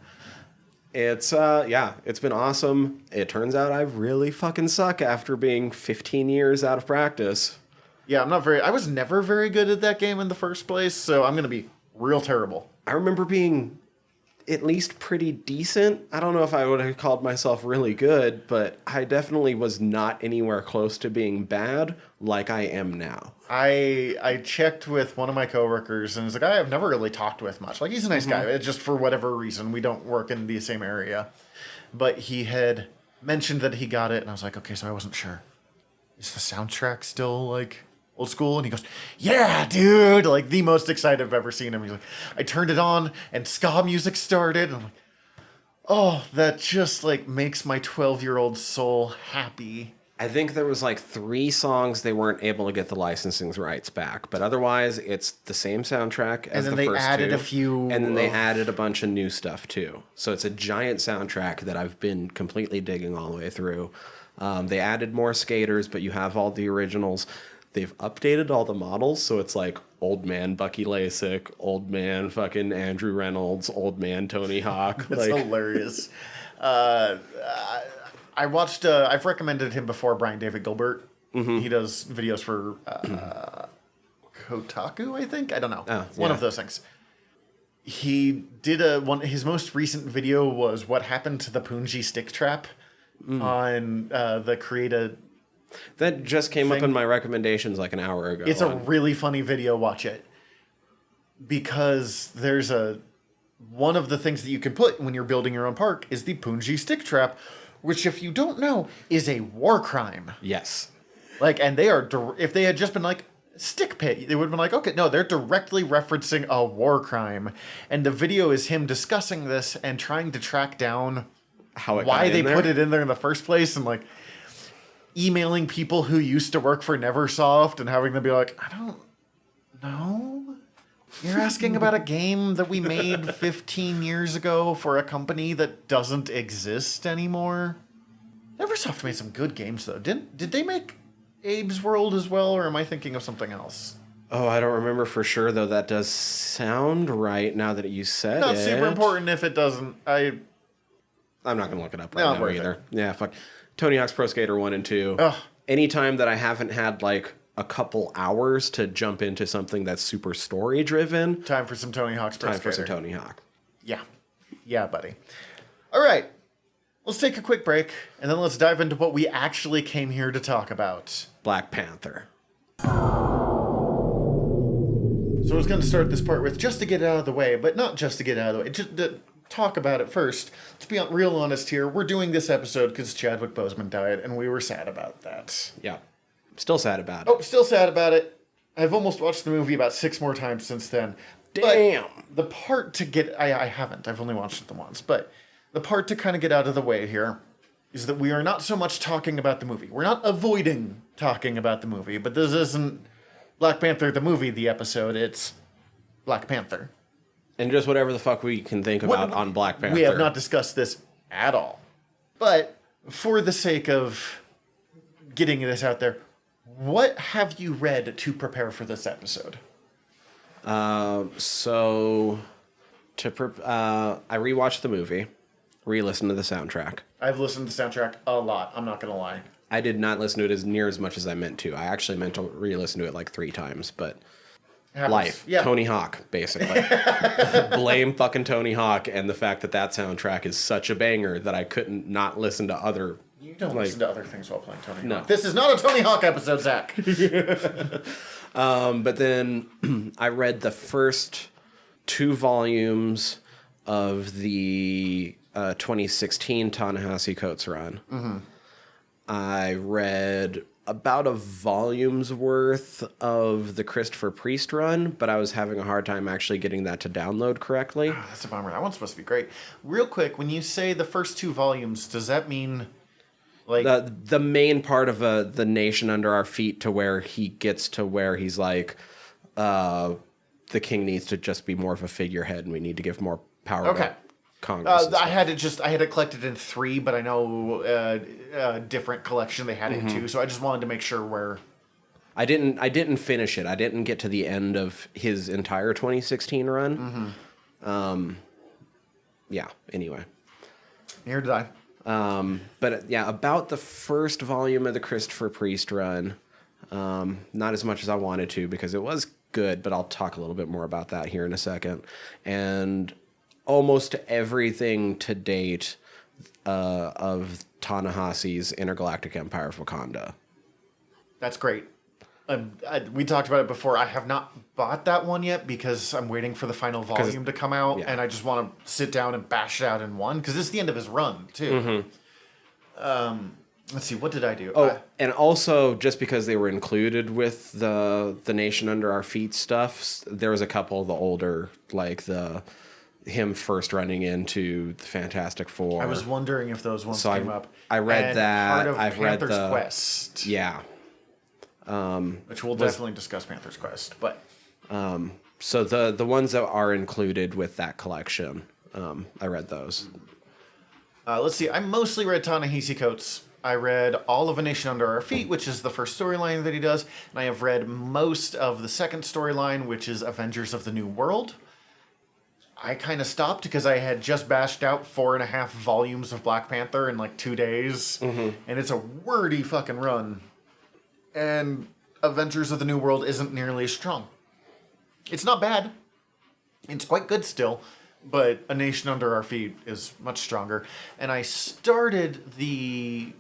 It's been awesome. It turns out I really fucking suck after being 15 years out of practice. Yeah, I was never very good at that game in the first place, so I'm going to be real terrible. I remember being at least pretty decent. I don't know if I would have called myself really good, but I definitely was not anywhere close to being bad like I am now. I checked with one of my coworkers, and he's a guy I've never really talked with much. Like, he's a nice guy. It's just for whatever reason, we don't work in the same area. But he had mentioned that he got it, and I was like, okay, so I wasn't sure. Is the soundtrack still, like, old school? And he goes, yeah, dude! Like, the most excited I've ever seen him. He's like, I turned it on, and ska music started, and I'm like, oh, that just, like, makes my 12-year-old soul happy. I think there was like 3 songs they weren't able to get the licensing rights back, but otherwise it's the same soundtrack as the first 2. And then they added a few... And then they added a bunch of new stuff too. So it's a giant soundtrack that I've been completely digging all the way through. They added more skaters, but you have all the originals. They've updated all the models, so it's like old man Bucky Lasik, old man fucking Andrew Reynolds, old man Tony Hawk. That's hilarious. I watched, I've recommended him before, Brian David Gilbert. He does videos for Kotaku, I think? I don't know. One of those things. He did his most recent video was what happened to the Punji stick trap on the Create-A. That just came up in my recommendations like an hour ago. It's a really funny video. Watch it. Because there's one of the things that you can put when you're building your own park is the Punji stick trap, which, if you don't know, is a war crime. Yes. Like, and they are, if they had just been like, stick pit, they would have been like, okay, no, they're directly referencing a war crime. And the video is him discussing this and trying to track down why they put it in there in the first place, and like emailing people who used to work for Neversoft and having them be like, I don't know. You're asking about a game that we made 15 years ago for a company that doesn't exist anymore? Neversoft made some good games, though. Did they make Abe's World as well, or am I thinking of something else? Oh, I don't remember for sure, though. That does sound right now that you said it. Not super important if it doesn't. I'm not going to look it up right now either. Yeah, fuck. Tony Hawk's Pro Skater 1 and 2. Ugh. Anytime that I haven't had, like, a couple hours to jump into something that's super story driven. Time for some Tony Hawk's Pro Skater. Time for some Tony Hawk. Yeah. Yeah, buddy. All right. Let's take a quick break, and then let's dive into what we actually came here to talk about. Black Panther. So I was going to start this part with just to get it out of the way, but not just to get it out of the way, just to talk about it first. Let's be real honest here. We're doing this episode because Chadwick Boseman died, and we were sad about that. Yeah. Still sad about it. Oh, still sad about it. I've almost watched the movie about 6 more times since then. Damn. But the part to get... I haven't. I've only watched it the once. But the part to kind of get out of the way here is that we are not so much talking about the movie. We're not avoiding talking about the movie. But this isn't Black Panther the movie, the episode. It's Black Panther. And just whatever the fuck we can think about on Black Panther. We have not discussed this at all. But for the sake of getting this out there, what have you read to prepare for this episode? I rewatched the movie, re-listened to the soundtrack. I've listened to the soundtrack a lot, I'm not going to lie. I did not listen to it as near as much as I meant to. I actually meant to re-listen to it like 3 times, but... Life. Yeah. Tony Hawk, basically. Blame fucking Tony Hawk and the fact that that soundtrack is such a banger that I couldn't not listen to other... You don't listen to other things while playing Tony Hawk. This is not a Tony Hawk episode, Zach. But then I read the first 2 volumes of the 2016 Ta-Nehisi Coates run. Mm-hmm. I read about a volume's worth of the Christopher Priest run, but I was having a hard time actually getting that to download correctly. Oh, that's a bummer. That one's supposed to be great. Real quick, when you say the first 2 volumes, does that mean like the main part of the Nation Under Our Feet to where he gets to where he's like, the king needs to just be more of a figurehead and we need to give more power to Congress. I had it collected in 3, but I know a different collection they had it in 2, so I just wanted to make sure where... I didn't finish it. I didn't get to the end of his entire 2016 run. Mm-hmm. Yeah, anyway. Neither did I. But yeah, about the first volume of the Christopher Priest run, not as much as I wanted to because it was good, but I'll talk a little bit more about that here in a second. And almost everything to date of Ta-Nehisi's Intergalactic Empire of Wakanda. That's great. We talked about it before. I have not bought that one yet because I'm waiting for the final volume to come out, and I just want to sit down and bash it out in one because it's the end of his run too. Mm-hmm. Let's see, what did I do? Oh, and also just because they were included with the Nation Under Our Feet stuff, there was a couple of the older, like him first running into the Fantastic Four. I was wondering if those ones came up. I read that. I've read Panther's Quest. Yeah. Which we'll definitely discuss Panther's Quest, but so the ones that are included with that collection, I read those. Let's see. I mostly read Ta-Nehisi Coates. I read all of A Nation Under Our Feet, which is the first storyline that he does, and I have read most of the second storyline, which is Avengers of the New World. I kind of stopped because I had just bashed out 4.5 volumes of Black Panther in like 2 days, and it's a wordy fucking run. And Avengers of the New World isn't nearly as strong. It's not bad. It's quite good still, but A Nation Under Our Feet is much stronger. And I started the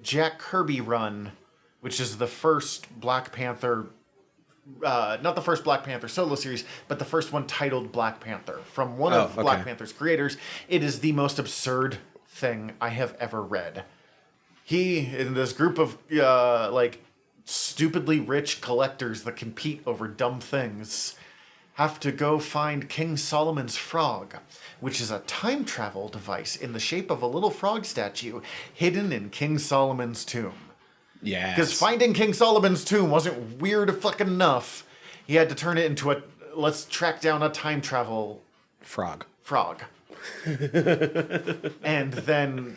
Jack Kirby run, which is the first Black Panther... not the first Black Panther solo series, but the first one titled Black Panther. From one of Black Panther's creators. It is the most absurd thing I have ever read. He, in this group of, stupidly rich collectors that compete over dumb things, have to go find King Solomon's frog, which is a time travel device in the shape of a little frog statue hidden in King Solomon's tomb. Yeah. Because finding King Solomon's tomb wasn't weird fucking enough. He had to turn it into let's track down a time travel... Frog. And then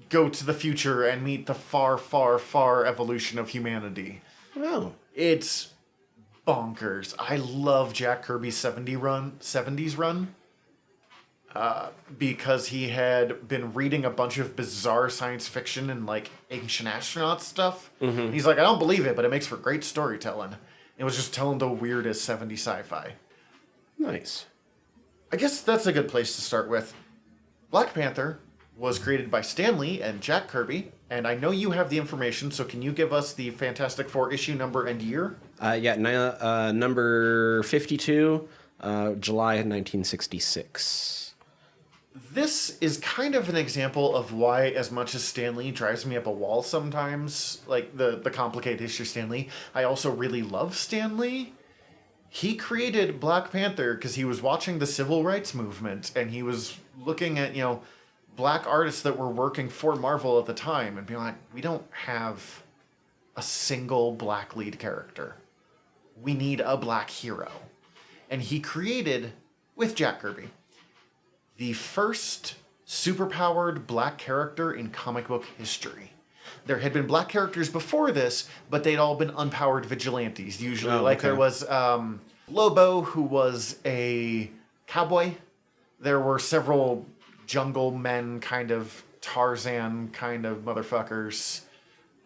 go to the future and meet the far, far, far evolution of humanity. Oh. It's bonkers. I love Jack Kirby's 70s run. Because he had been reading a bunch of bizarre science fiction and like ancient astronaut stuff. Mm-hmm. He's like, I don't believe it, but it makes for great storytelling. It was just telling the weirdest 70s sci-fi. Nice. I guess that's a good place to start with. Black Panther was created by Stan Lee and Jack Kirby, and I know you have the information, so can you give us the Fantastic Four issue number and year? Number 52, July 1966. This is kind of an example of why, as much as Stan Lee drives me up a wall sometimes, like the complicated history of Stan Lee, I also really love Stan Lee. He created Black Panther because he was watching the civil rights movement and he was looking at, black artists that were working for Marvel at the time and being like, we don't have a single black lead character. We need a black hero. And he created, with Jack Kirby, the first superpowered black character in comic book history. There had been black characters before this, but they'd all been unpowered vigilantes. Usually, there was Lobo, who was a cowboy. There were several jungle men, kind of Tarzan kind of motherfuckers.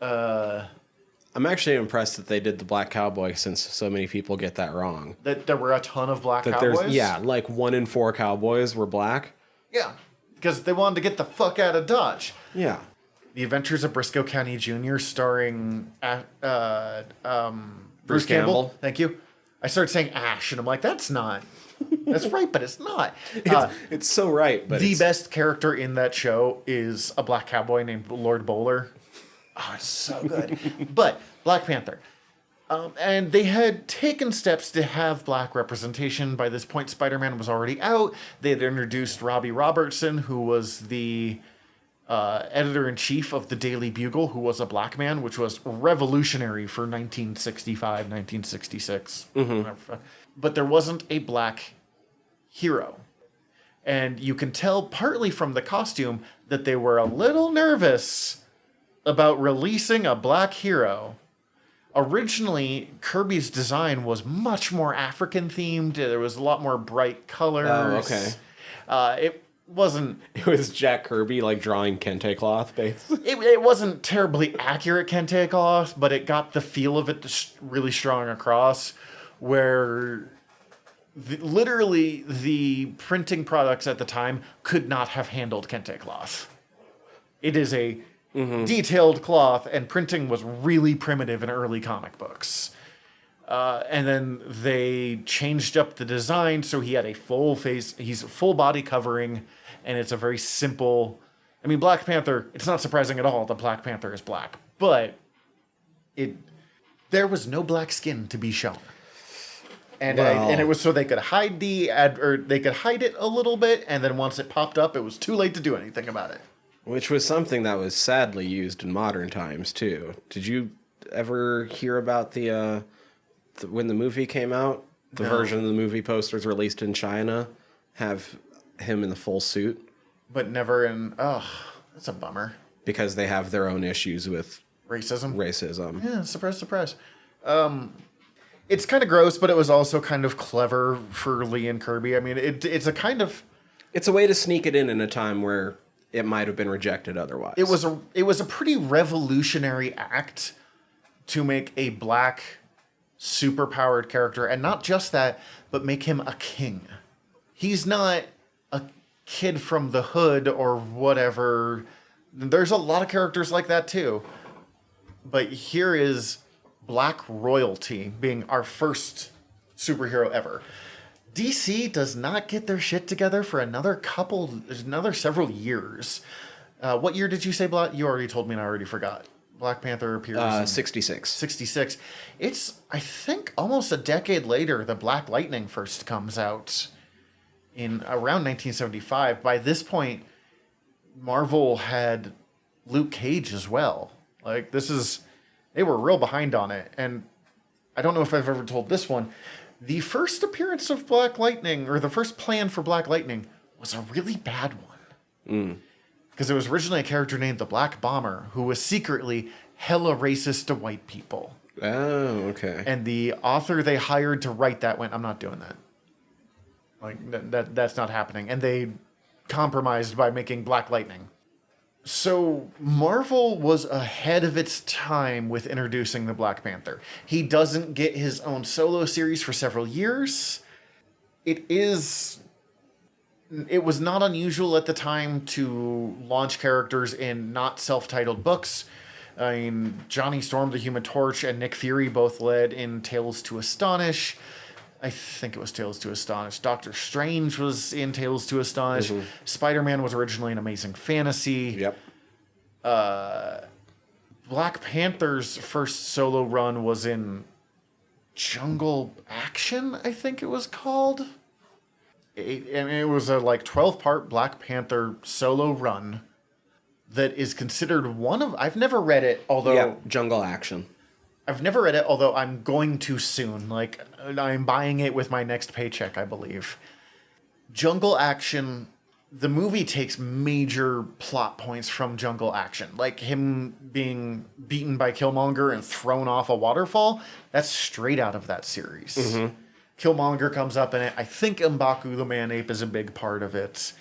I'm actually impressed that they did the black cowboy, since so many people get that wrong. That there were a ton of black cowboys? Yeah, like 1 in 4 cowboys were black. Yeah, because they wanted to get the fuck out of Dodge. Yeah. The Adventures of Briscoe County Jr. starring Bruce Campbell. Thank you. I started saying Ash, and I'm like, that's right, but it's not. It's so right, but the best character in that show is a black cowboy named Lord Bowler. Oh, it's so good. But Black Panther. And they had taken steps to have black representation. By this point, Spider-Man was already out. They had introduced Robbie Robertson, who was the editor-in-chief of the Daily Bugle, who was a black man, which was revolutionary for 1965, 1966. Mm-hmm. But there wasn't a black hero. And you can tell partly from the costume that they were a little nervous about releasing a black hero. Originally, Kirby's design was much more African-themed. There was a lot more bright colors. Oh, okay. It wasn't... It was Jack Kirby, like, drawing kente cloth, basically. It wasn't terribly accurate kente cloth, but it got the feel of it really strong across, where literally the printing products at the time could not have handled kente cloth. It is a detailed cloth, and printing was really primitive in early comic books. And then they changed up the design, so he had a full face, he's full body covering, and it's a very simple... I mean, Black Panther, it's not surprising at all that Black Panther is black, but there was no black skin to be shown. And it was so they could hide they could hide it a little bit, and then once it popped up, it was too late to do anything about it. Which was something that was sadly used in modern times, too. Did you ever hear about when the movie came out? The version of the movie posters released in China have him in the full suit. But never in... Oh, that's a bummer. Because they have their own issues with... Racism. Yeah, surprise, surprise. It's kind of gross, but it was also kind of clever for Lee and Kirby. I mean, it's a kind of... It's a way to sneak it in a time where it might have been rejected otherwise. It was a pretty revolutionary act to make a black superpowered character, and not just that, but make him a king. He's not a kid from the hood or whatever. There's a lot of characters like that too. But here is black royalty being our first superhero ever. DC does not get their shit together for another several years. What year did you say, Black? You already told me and I already forgot. Black Panther appears in 66. 66. It's, I think, almost a decade later that Black Lightning first comes out in around 1975. By this point, Marvel had Luke Cage as well. Like, they were real behind on it. And I don't know if I've ever told this one. The first appearance of Black Lightning, or the first plan for Black Lightning, was a really bad one. Because it was originally a character named the Black Bomber, who was secretly hella racist to white people. Oh, okay. And the author they hired to write that went, I'm not doing that. Like, that's not happening. And they compromised by making Black Lightning. So Marvel was ahead of its time with introducing the Black Panther. He doesn't get his own solo series for several years. It was not unusual at the time to launch characters in not self-titled books. I mean, Johnny Storm, the Human Torch, and Nick Fury both led in Tales to Astonish. I think it was Tales to Astonish. Doctor Strange was in Tales to Astonish. Spider-Man was originally an Amazing Fantasy. Yep. Black Panther's first solo run was in Jungle Action, I think it was called. And it was a 12-part Black Panther solo run that is considered one of... I've never read it, although... Yeah, Jungle Action. I've never read it, although I'm going to soon. I'm buying it with my next paycheck, I believe. Jungle Action, the movie takes major plot points from Jungle Action. Like him being beaten by Killmonger and thrown off a waterfall. That's straight out of that series. Killmonger comes up in it. I think M'Baku the Man-Ape is a big part of it.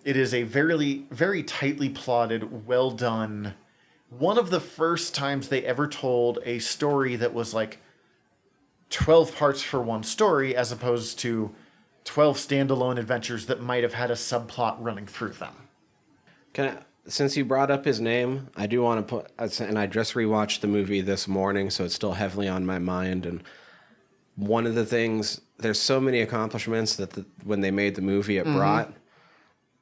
It is a very, very tightly plotted, well done... One of the first times they ever told a story that was 12 parts for one story, as opposed to 12 standalone adventures that might have had a subplot running through them. Since you brought up his name, I do want to put, and I just rewatched the movie this morning, so it's still heavily on my mind. And one of the things, there's so many accomplishments that when they made the movie, it brought.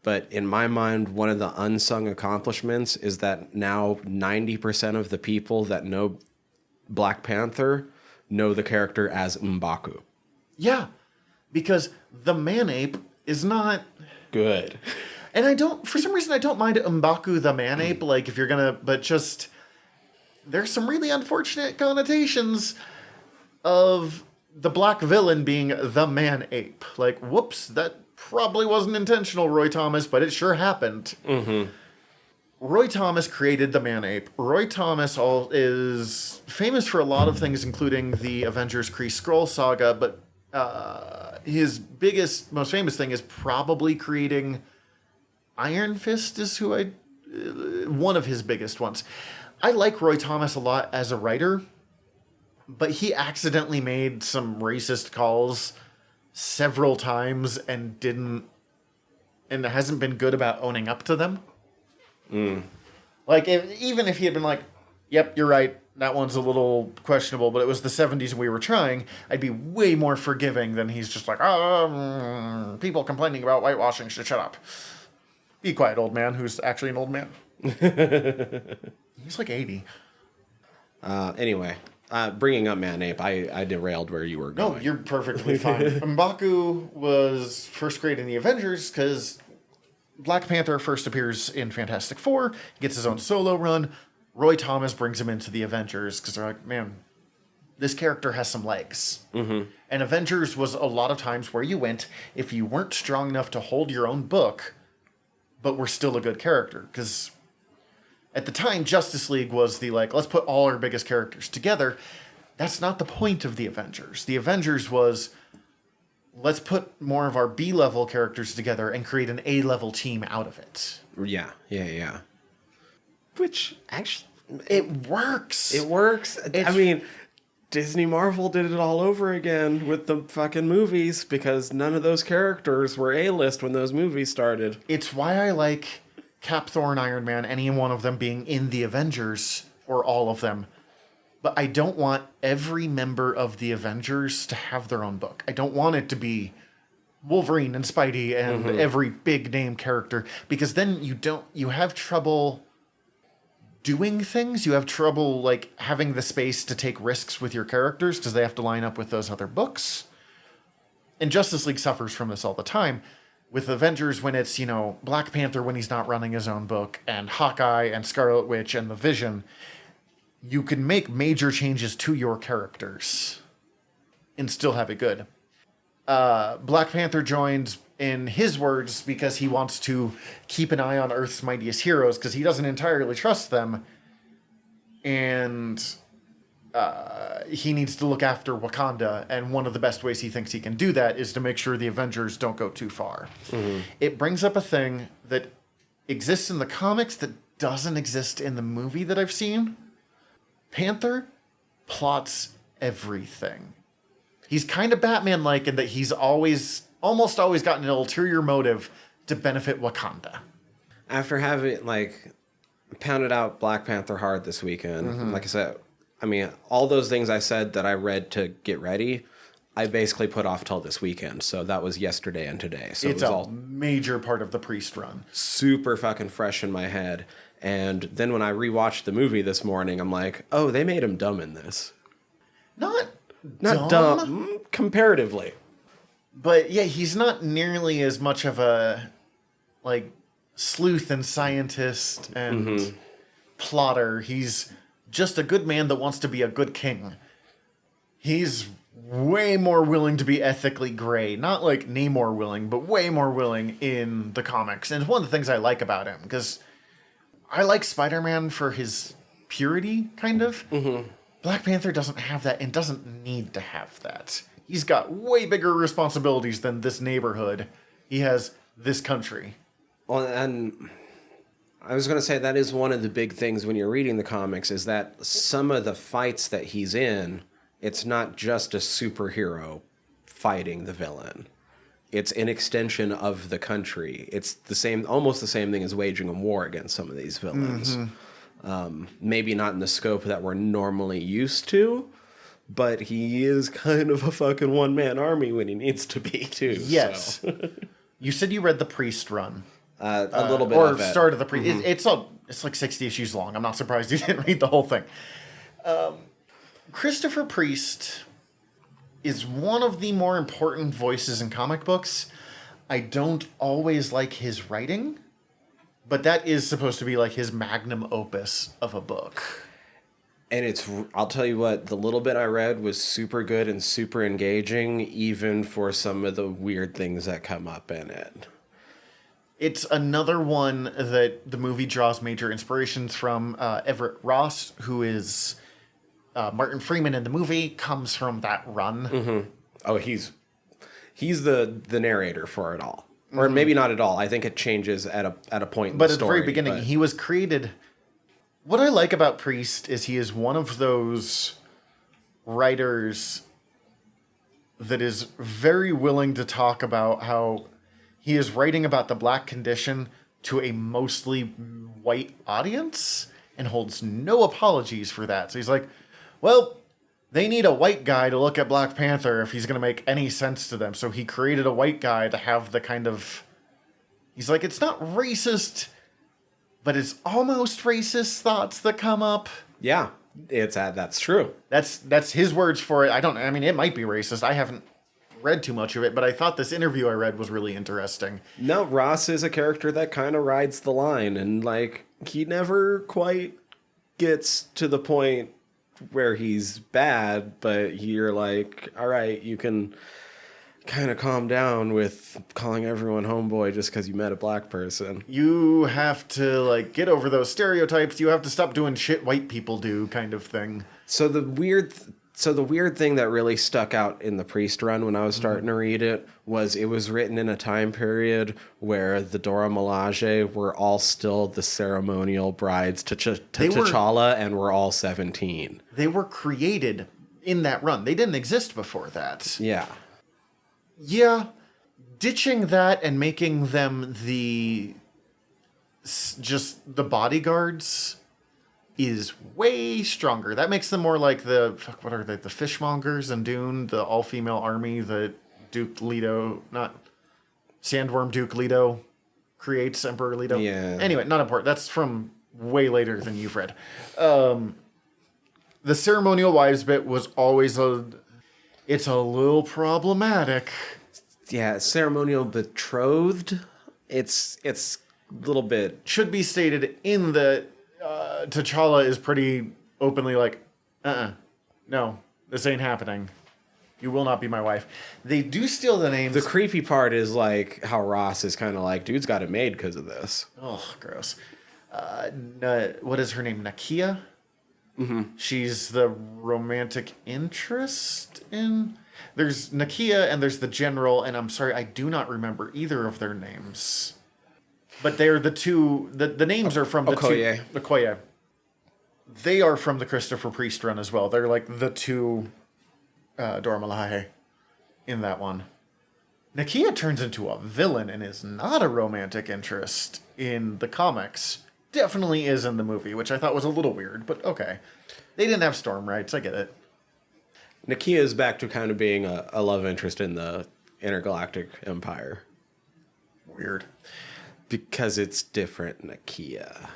But in my mind, one of the unsung accomplishments is that now 90% of the people that know Black Panther know the character as M'Baku. Yeah, because the Man-Ape is not... good. And for some reason, I don't mind M'Baku the Man-Ape, if you're gonna... But just... There's some really unfortunate connotations of the black villain being the Man-Ape. Whoops, that... probably wasn't intentional, Roy Thomas, but it sure happened. Roy Thomas created the Man-Ape. Roy Thomas is famous for a lot of things, including the Avengers Kree Skrull saga, but his most famous thing is probably creating Iron Fist is one of his biggest ones. I like Roy Thomas a lot as a writer, but he accidentally made some racist calls several times and hasn't been good about owning up to them. Even if he had been yep, you're right, that one's a little questionable, but it was the 70s and we were trying, I'd be way more forgiving than he's just people complaining about whitewashing should shut up. Be quiet, old man, who's actually an old man. He's 80. Anyway. Bringing up Man-Ape, I derailed where you were going. No, you're perfectly fine. M'Baku was first created in the Avengers because Black Panther first appears in Fantastic Four, gets his own solo run. Roy Thomas brings him into the Avengers because they're man, this character has some legs. And Avengers was a lot of times where you went if you weren't strong enough to hold your own book, but were still a good character. Because... at the time, Justice League was the let's put all our biggest characters together. That's not the point of the Avengers. The Avengers was, let's put more of our B-level characters together and create an A-level team out of it. Yeah. Which, actually... It works. It works. Disney Marvel did it all over again with the fucking movies because none of those characters were A-list when those movies started. It's why I like... Cap, Thor, and Iron Man, any one of them being in the Avengers, or all of them. But I don't want every member of the Avengers to have their own book. I don't want it to be Wolverine and Spidey and every big name character, because then you have trouble doing things. You have trouble having the space to take risks with your characters because they have to line up with those other books. And Justice League suffers from this all the time. With Avengers, when it's, Black Panther when he's not running his own book, and Hawkeye and Scarlet Witch and the Vision, you can make major changes to your characters and still have it good. Black Panther joins, in his words, because he wants to keep an eye on Earth's mightiest heroes, because he doesn't entirely trust them, and he needs to look after Wakanda, and one of the best ways he thinks he can do that is to make sure the Avengers don't go too far. It brings up a thing that exists in the comics that doesn't exist in the movie that I've seen. Panther plots everything. He's kind of Batman-like in that he's almost always got an ulterior motive to benefit Wakanda. After having, pounded out Black Panther hard this weekend, like I said... all those things I said that I read to get ready, I basically put off till this weekend. So that was yesterday and today. So It's it was a all major part of the Priest run. super fucking fresh in my head. And then when I rewatched the movie this morning, I'm like, oh, they made him dumb in this. Not Not dumb, dumb comparatively. but yeah, he's not nearly as much of a like sleuth and scientist and plotter. He's just a good man that wants to be a good king. He's way more willing to be ethically gray. Not like Namor willing, but way more willing in the comics. And it's one of the things I like about him, because I like Spider-Man for his purity, kind of. Black Panther doesn't have that and doesn't need to have that. He's got way bigger responsibilities than this neighborhood. He has this country. Well, and I was going to say that is one of the big things when you're reading the comics is that some of the fights that he's in, it's not just a superhero fighting the villain. It's an extension of the country. It's the same, almost the same thing as waging a war against some of these villains. Maybe not in the scope that we're normally used to, but he is kind of a fucking one-man army when he needs to be, too. Yes. So. You said you read the Priest run. A little bit or of it. started the Priest. It's like 60 issues long. I'm not surprised you didn't read the whole thing. Christopher Priest is one of the more important voices in comic books. I don't always like his writing, but that is supposed to be like his magnum opus of a book. And I'll tell you what, the little bit I read was super good and super engaging, even for some of the weird things that come up in it. It's another one that the movie draws major inspirations from. Everett Ross, who is Martin Freeman in the movie, comes from that run. Oh, he's the narrator for it all. Or maybe not at all. I think it changes at a point in the story. But at the very beginning, he was created... What I like about Priest is he is one of those writers that is very willing to talk about how he is writing about the black condition to a mostly white audience and holds no apologies for that. So he's like, well, they need a white guy to look at Black Panther if he's going to make any sense to them. So he created a white guy to have the kind of... He's like, it's not racist... But it's almost racist thoughts that come up. Yeah, that's true. That's his words for it. I mean, it might be racist. I haven't read too much of it, but I thought this interview I read was really interesting. No, Ross is a character that kind of rides the line, and like he never quite gets to the point where he's bad, but you're like, all right, you can kind of calm down with calling everyone homeboy just because you met a black person. You have to like get over those stereotypes. You have to stop doing shit white people do, kind of thing. So the weird thing that really stuck out in the Priest run when I was starting to read it was written in a time period where the Dora Milaje were all still the ceremonial brides to T'Challa, and were all 17. They were created in that run. They didn't exist before that. Yeah. Yeah, ditching that and making them just the bodyguards is way stronger. That makes them more like what are they? The fishmongers in Dune, the all-female army that Duke Leto, not Sandworm Duke Leto creates, Emperor Leto. Yeah. Anyway, not important. That's from way later than you've read. The ceremonial wives bit was always it's a little problematic. Yeah, ceremonial betrothed. It's a little bit... Should be stated in the... T'Challa is pretty openly like, no, this ain't happening. You will not be my wife. They do steal the names. The creepy part is like how Ross is kind of like, dude's got it made because of this. Oh, gross. What is her name? Nakia? She's the romantic interest in... There's Nakia and there's the general, and I'm sorry, I do not remember either of their names. But they're the two... The names are from the Okoye. two... Okoye. They are from the Christopher Priest run as well. They're like the two Dora Milaje in that one. Nakia turns into a villain and is not a romantic interest in the comics. Definitely is in the movie, which I thought was a little weird, but okay. They didn't have storm rights, I get it. Nakia is back to kind of being a love interest in the intergalactic empire. Weird. Because it's different, Nakia.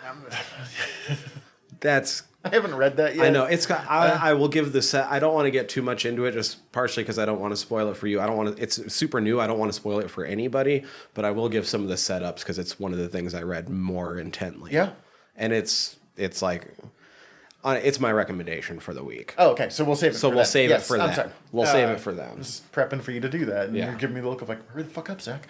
That's... I haven't read that yet. I know. It's got... I will give the set... I don't want to get too much into it, just partially because I don't want to spoil it for you. I don't want to... It's super new. I don't want to spoil it for anybody, but I will give some of the setups because it's one of the things I read more intently. Yeah. And it's like... It's my recommendation for the week. Oh, okay. So we'll save it for we'll save it for I'm them. sorry. We'll save it for them. Just prepping for you to do that. And Yeah. you're giving me the look of like, hurry the fuck up, Zach.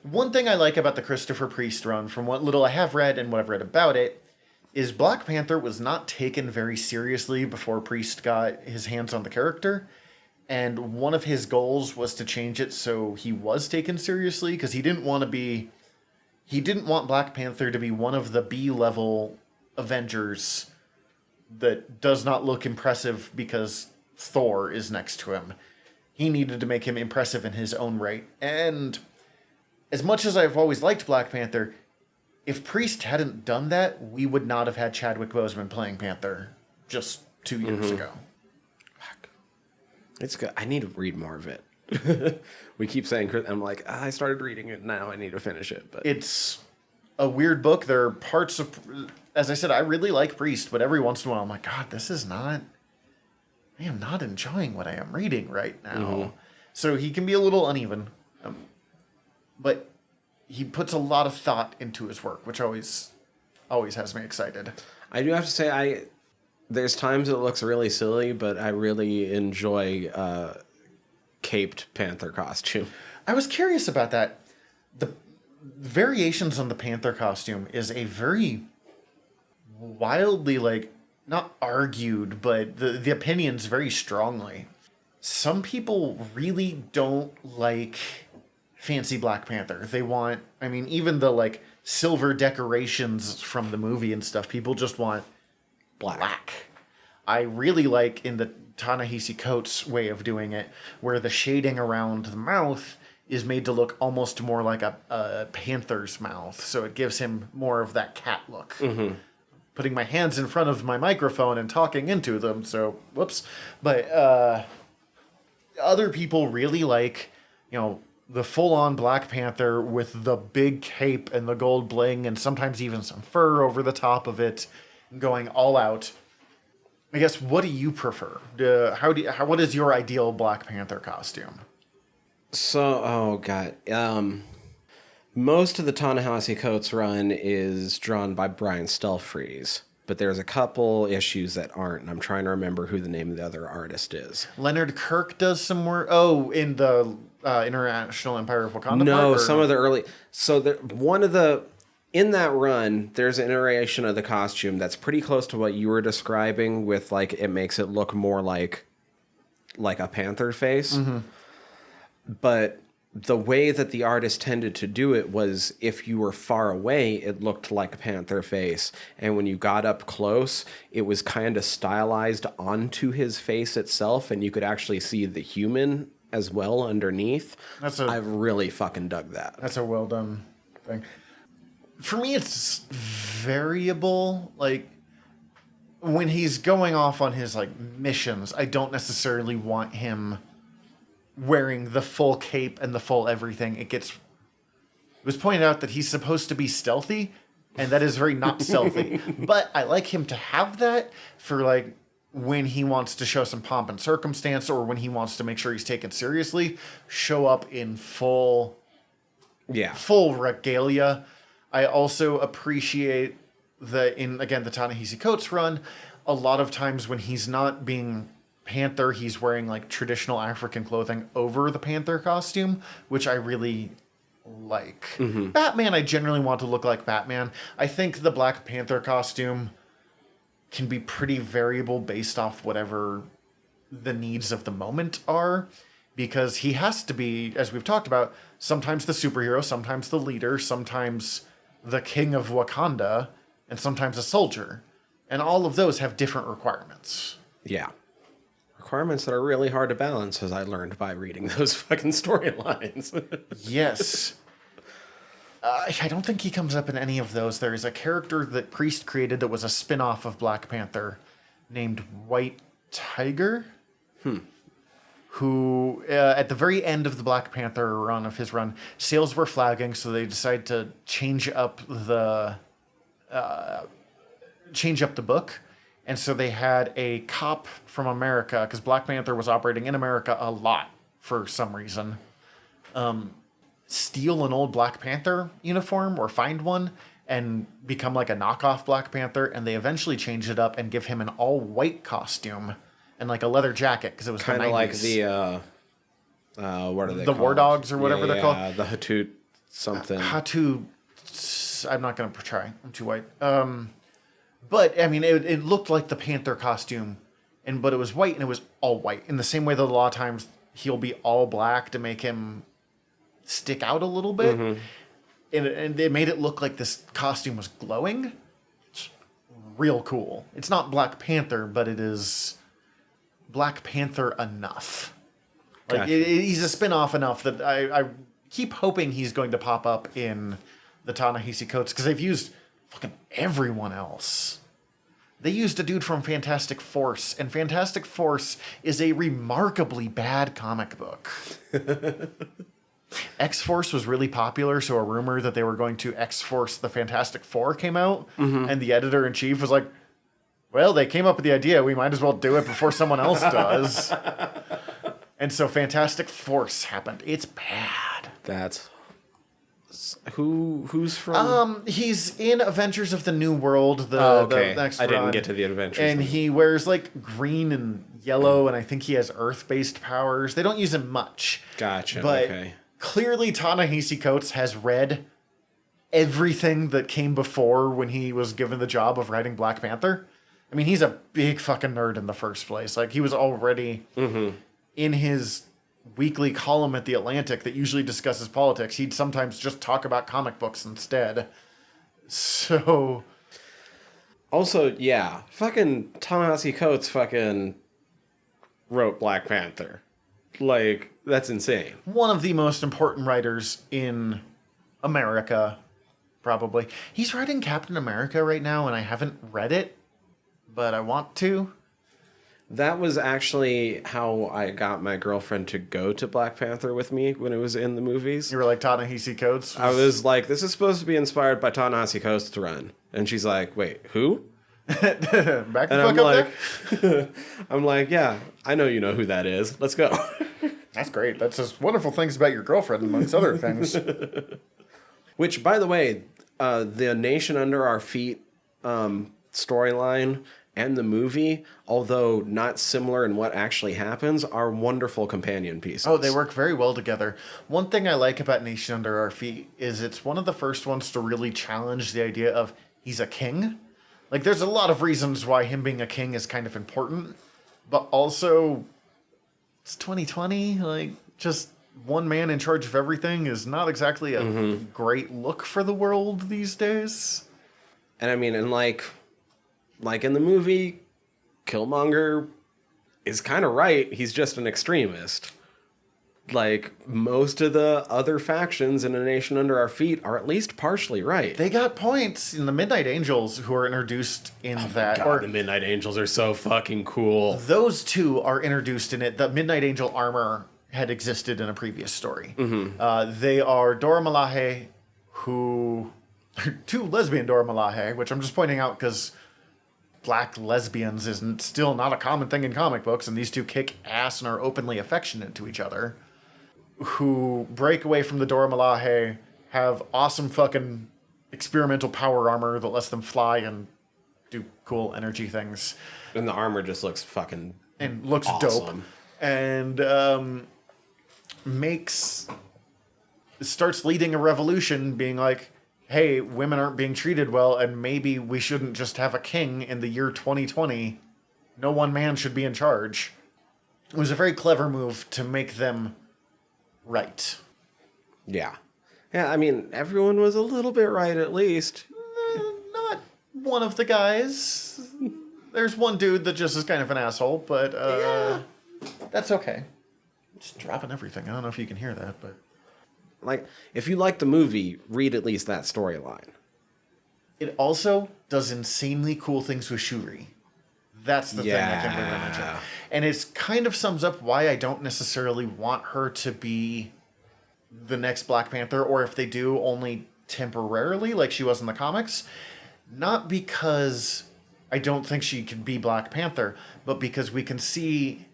One thing I like about the Christopher Priest run, from what little I have read and what I've read about it, is Black Panther was not taken very seriously before Priest got his hands on the character. And one of his goals was to change it so he was taken seriously, because he didn't want Black Panther to be one of the B-level Avengers that does not look impressive because Thor is next to him. He needed to make him impressive in his own right. And as much as I've always liked Black Panther, if Priest hadn't done that, we would not have had Chadwick Boseman playing Panther just 2 years ago. Fuck. It's good. I need to read more of it. We keep saying, I'm like, I started reading it, now I need to finish it. But It's a weird book. There are parts of... As I said, I really like Priest, but every once in a while I'm like, God, I am not enjoying what I am reading right now. So he can be a little uneven. But he puts a lot of thought into his work, which always has me excited. I do have to say, there's times it looks really silly, but I really enjoy caped Panther costume. I was curious about that. The variations on the Panther costume is a very wildly, like, not argued, but the opinions very strongly. Some people really don't like fancy Black Panther. They want, I mean, even the, like, silver decorations from the movie and stuff, people just want black. I really like in the Ta-Nehisi Coates way of doing it, where the shading around the mouth is made to look almost more like a panther's mouth, so it gives him more of that cat look. Putting my hands in front of my microphone and talking into them, so whoops. But other people really like, the full-on Black Panther with the big cape and the gold bling and sometimes even some fur over the top of it, going all out. I guess, what do you prefer? What is your ideal Black Panther costume? So, oh god, most of the Ta-Nehisi Coates run is drawn by Brian Stelfreeze, but there's a couple issues that aren't, and I'm trying to remember who the name of the other artist is. Leonard Kirk does some work. Oh, in the International Empire of Wakanda. No, some of the early. So in that run, there's an iteration of the costume that's pretty close to what you were describing, with like it makes it look more like a panther face. But the way that the artist tended to do it was, if you were far away, it looked like a panther face. And when you got up close, it was kind of stylized onto his face itself, and you could actually see the human as well underneath. I really fucking dug that. That's a well done thing. For me, it's variable. Like, when he's going off on his, like, missions, I don't necessarily want him wearing the full cape and the full everything. It was pointed out that he's supposed to be stealthy, and that is very not stealthy. But I like him to have that for, like, when he wants to show some pomp and circumstance, or when he wants to make sure he's taken seriously, show up in full regalia. I also appreciate the Ta-Nehisi Coates run, a lot of times when he's not being Panther, he's wearing like traditional African clothing over the Panther costume, which I really like. Batman, I generally want to look like Batman. I think the Black Panther costume can be pretty variable based off whatever the needs of the moment are, because he has to be, as we've talked about, sometimes the superhero, sometimes the leader, sometimes the King of Wakanda, and sometimes a soldier. And all of those have different requirements. Yeah. Requirements that are really hard to balance, as I learned by reading those fucking storylines. Yes. I don't think he comes up in any of those. There is a character that Priest created that was a spin-off of Black Panther named White Tiger. who, at the very end of the Black Panther run of his run, sales were flagging, so they decided to change up the book. And so they had a cop from America, because Black Panther was operating in America a lot for some reason, steal an old Black Panther uniform or find one and become like a knockoff Black Panther. And they eventually changed it up and give him an all-white costume and like a leather jacket, because it was kind the of 90s. like the what are they the called? War Dogs or whatever they're called. Yeah, the Hatut something. Hatu, I'm not going to try. I'm too white. But I mean, it looked like the Panther costume, but it was white, and it was all white. In the same way that a lot of times he'll be all black to make him stick out a little bit, and they made it look like this costume was glowing. It's real cool. It's not Black Panther, but it is Black Panther enough. Like Gotcha. He's a spin-off enough that I keep hoping he's going to pop up in the Ta-Nehisi Coates, because they've used fucking everyone else. They used a dude from Fantastic Force, and Fantastic Force is a remarkably bad comic book. X-Force was really popular, so a rumor that they were going to X-Force the Fantastic Four came out, and the editor-in-chief was like, well, they came up with the idea, we might as well do it before someone else does. And so Fantastic Force happened. It's bad. That's who's from? He's in Avengers of the New World, Oh, the okay. next I didn't run. get to the Adventures. And then. he wears like green and yellow, and I think he has earth-based powers. They don't use him much. Gotcha. But Okay. clearly Ta-Nehisi Coates has read everything that came before when he was given the job of writing Black Panther. I mean, he's a big fucking nerd in the first place. Like, he was already in his weekly column at The Atlantic that usually discusses politics. He'd sometimes just talk about comic books instead. So... Also, yeah, fucking Ta-Nehisi Coates fucking wrote Black Panther. Like, that's insane. one of the most important writers in America, probably. He's writing Captain America right now, and I haven't read it, but I want to. That was actually how I got my girlfriend to go to Black Panther with me when it was in the movies. You were like, Ta-Nehisi Coates? I was like, this is supposed to be inspired by Ta-Nehisi Coates' run. And she's like, wait, who? Back the And fuck I'm up like, there? I'm like, yeah, I know you know who that is. Let's go. That's great. That's just wonderful things about your girlfriend, amongst other things. Which, by the way, the Nation Under Our Feet storyline and the movie, although not similar in what actually happens, are wonderful companion pieces. Oh, they work very well together. One thing I like about Nation Under Our Feet is it's one of the first ones to really challenge the idea of he's a king. Like, there's a lot of reasons why him being a king is kind of important, but also, it's 2020. Like, just one man in charge of everything is not exactly a great look for the world these days. And I mean, and like in the movie, Killmonger is kind of right. He's just an extremist. Like, most of the other factions in A Nation Under Our Feet are at least partially right. They got points in the Midnight Angels who are introduced in that. God, the Midnight Angels are so fucking cool. Those two are introduced in it. The Midnight Angel armor had existed in a previous story. They are Dora Milaje, who... two lesbian Dora Milaje, which I'm just pointing out because black lesbians is still not a common thing in comic books, and these two kick ass and are openly affectionate to each other, who break away from the Dora Milaje, have awesome fucking experimental power armor that lets them fly and do cool energy things. And the armor just looks fucking And looks dope. awesome. And starts leading a revolution, being like, hey, women aren't being treated well, and maybe we shouldn't just have a king in the year 2020. No one man should be in charge. It was a very clever move to make them right. Yeah. Yeah, I mean, everyone was a little bit right at least. Not one of the guys. There's one dude that just is kind of an asshole, but that's okay. Just dropping everything. I don't know if you can hear that, but... Like, if you like the movie, read at least that storyline. It also does insanely cool things with Shuri. That's the thing I can't believe I mentioned. And it kind of sums up why I don't necessarily want her to be the next Black Panther, or if they do, only temporarily, like she was in the comics. Not because I don't think she can be Black Panther, but because we can see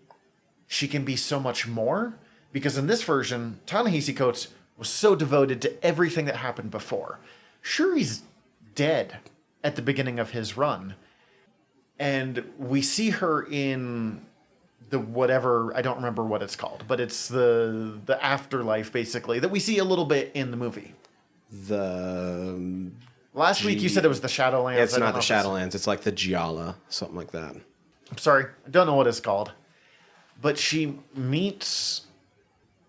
she can be so much more. Because in this version, Ta-Nehisi Coates was so devoted to everything that happened before. Shuri's dead at the beginning of his run. And we see her in the whatever, I don't remember what it's called, but it's the afterlife, basically, that we see a little bit in the movie. Last week you said it was the Shadowlands. It's not the Shadowlands. It's like the Giala, something like that. I'm sorry. I don't know what it's called. But she meets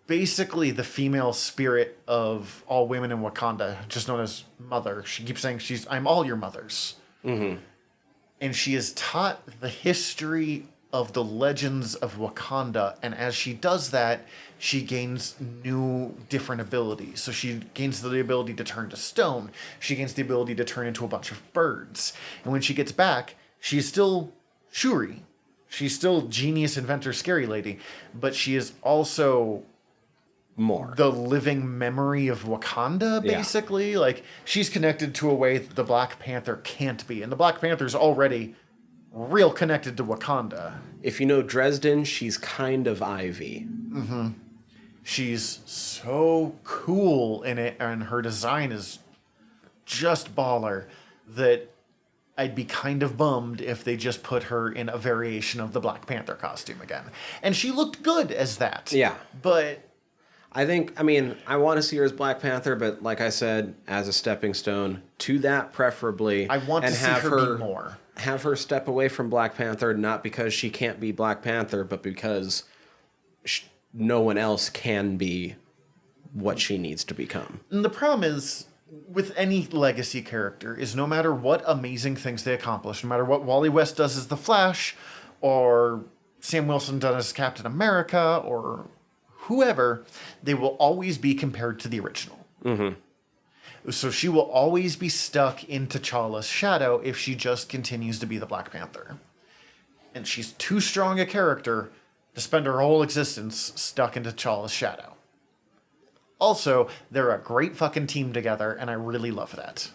basically the female spirit of all women in Wakanda, just known as Mother. She keeps saying, I'm all your mothers. Mm-hmm. And she is taught the history of the legends of Wakanda. And as she does that, she gains new, different abilities. So she gains the ability to turn to stone. She gains the ability to turn into a bunch of birds. And when she gets back, she's still Shuri. She's still genius, inventor, scary lady. But she is also more the living memory of Wakanda, basically. Yeah. Like, she's connected to a way that the Black Panther can't be. And the Black Panther's already real connected to Wakanda. If you know Dresden, she's kind of Ivy. Mm-hmm. She's so cool in it, and her design is just baller, that I'd be kind of bummed if they just put her in a variation of the Black Panther costume again. And she looked good as that. Yeah. But I want to see her as Black Panther, but like I said, as a stepping stone to that, preferably. I want to see her be more. Have her step away from Black Panther, not because she can't be Black Panther, but because no one else can be what she needs to become. And the problem is, with any legacy character, is no matter what amazing things they accomplish, no matter what Wally West does as the Flash, or Sam Wilson does as Captain America, or whoever, they will always be compared to the original. Mm-hmm. So she will always be stuck in T'Challa's shadow if she just continues to be the Black Panther. And she's too strong a character to spend her whole existence stuck in T'Challa's shadow. Also, they're a great fucking team together, and I really love that.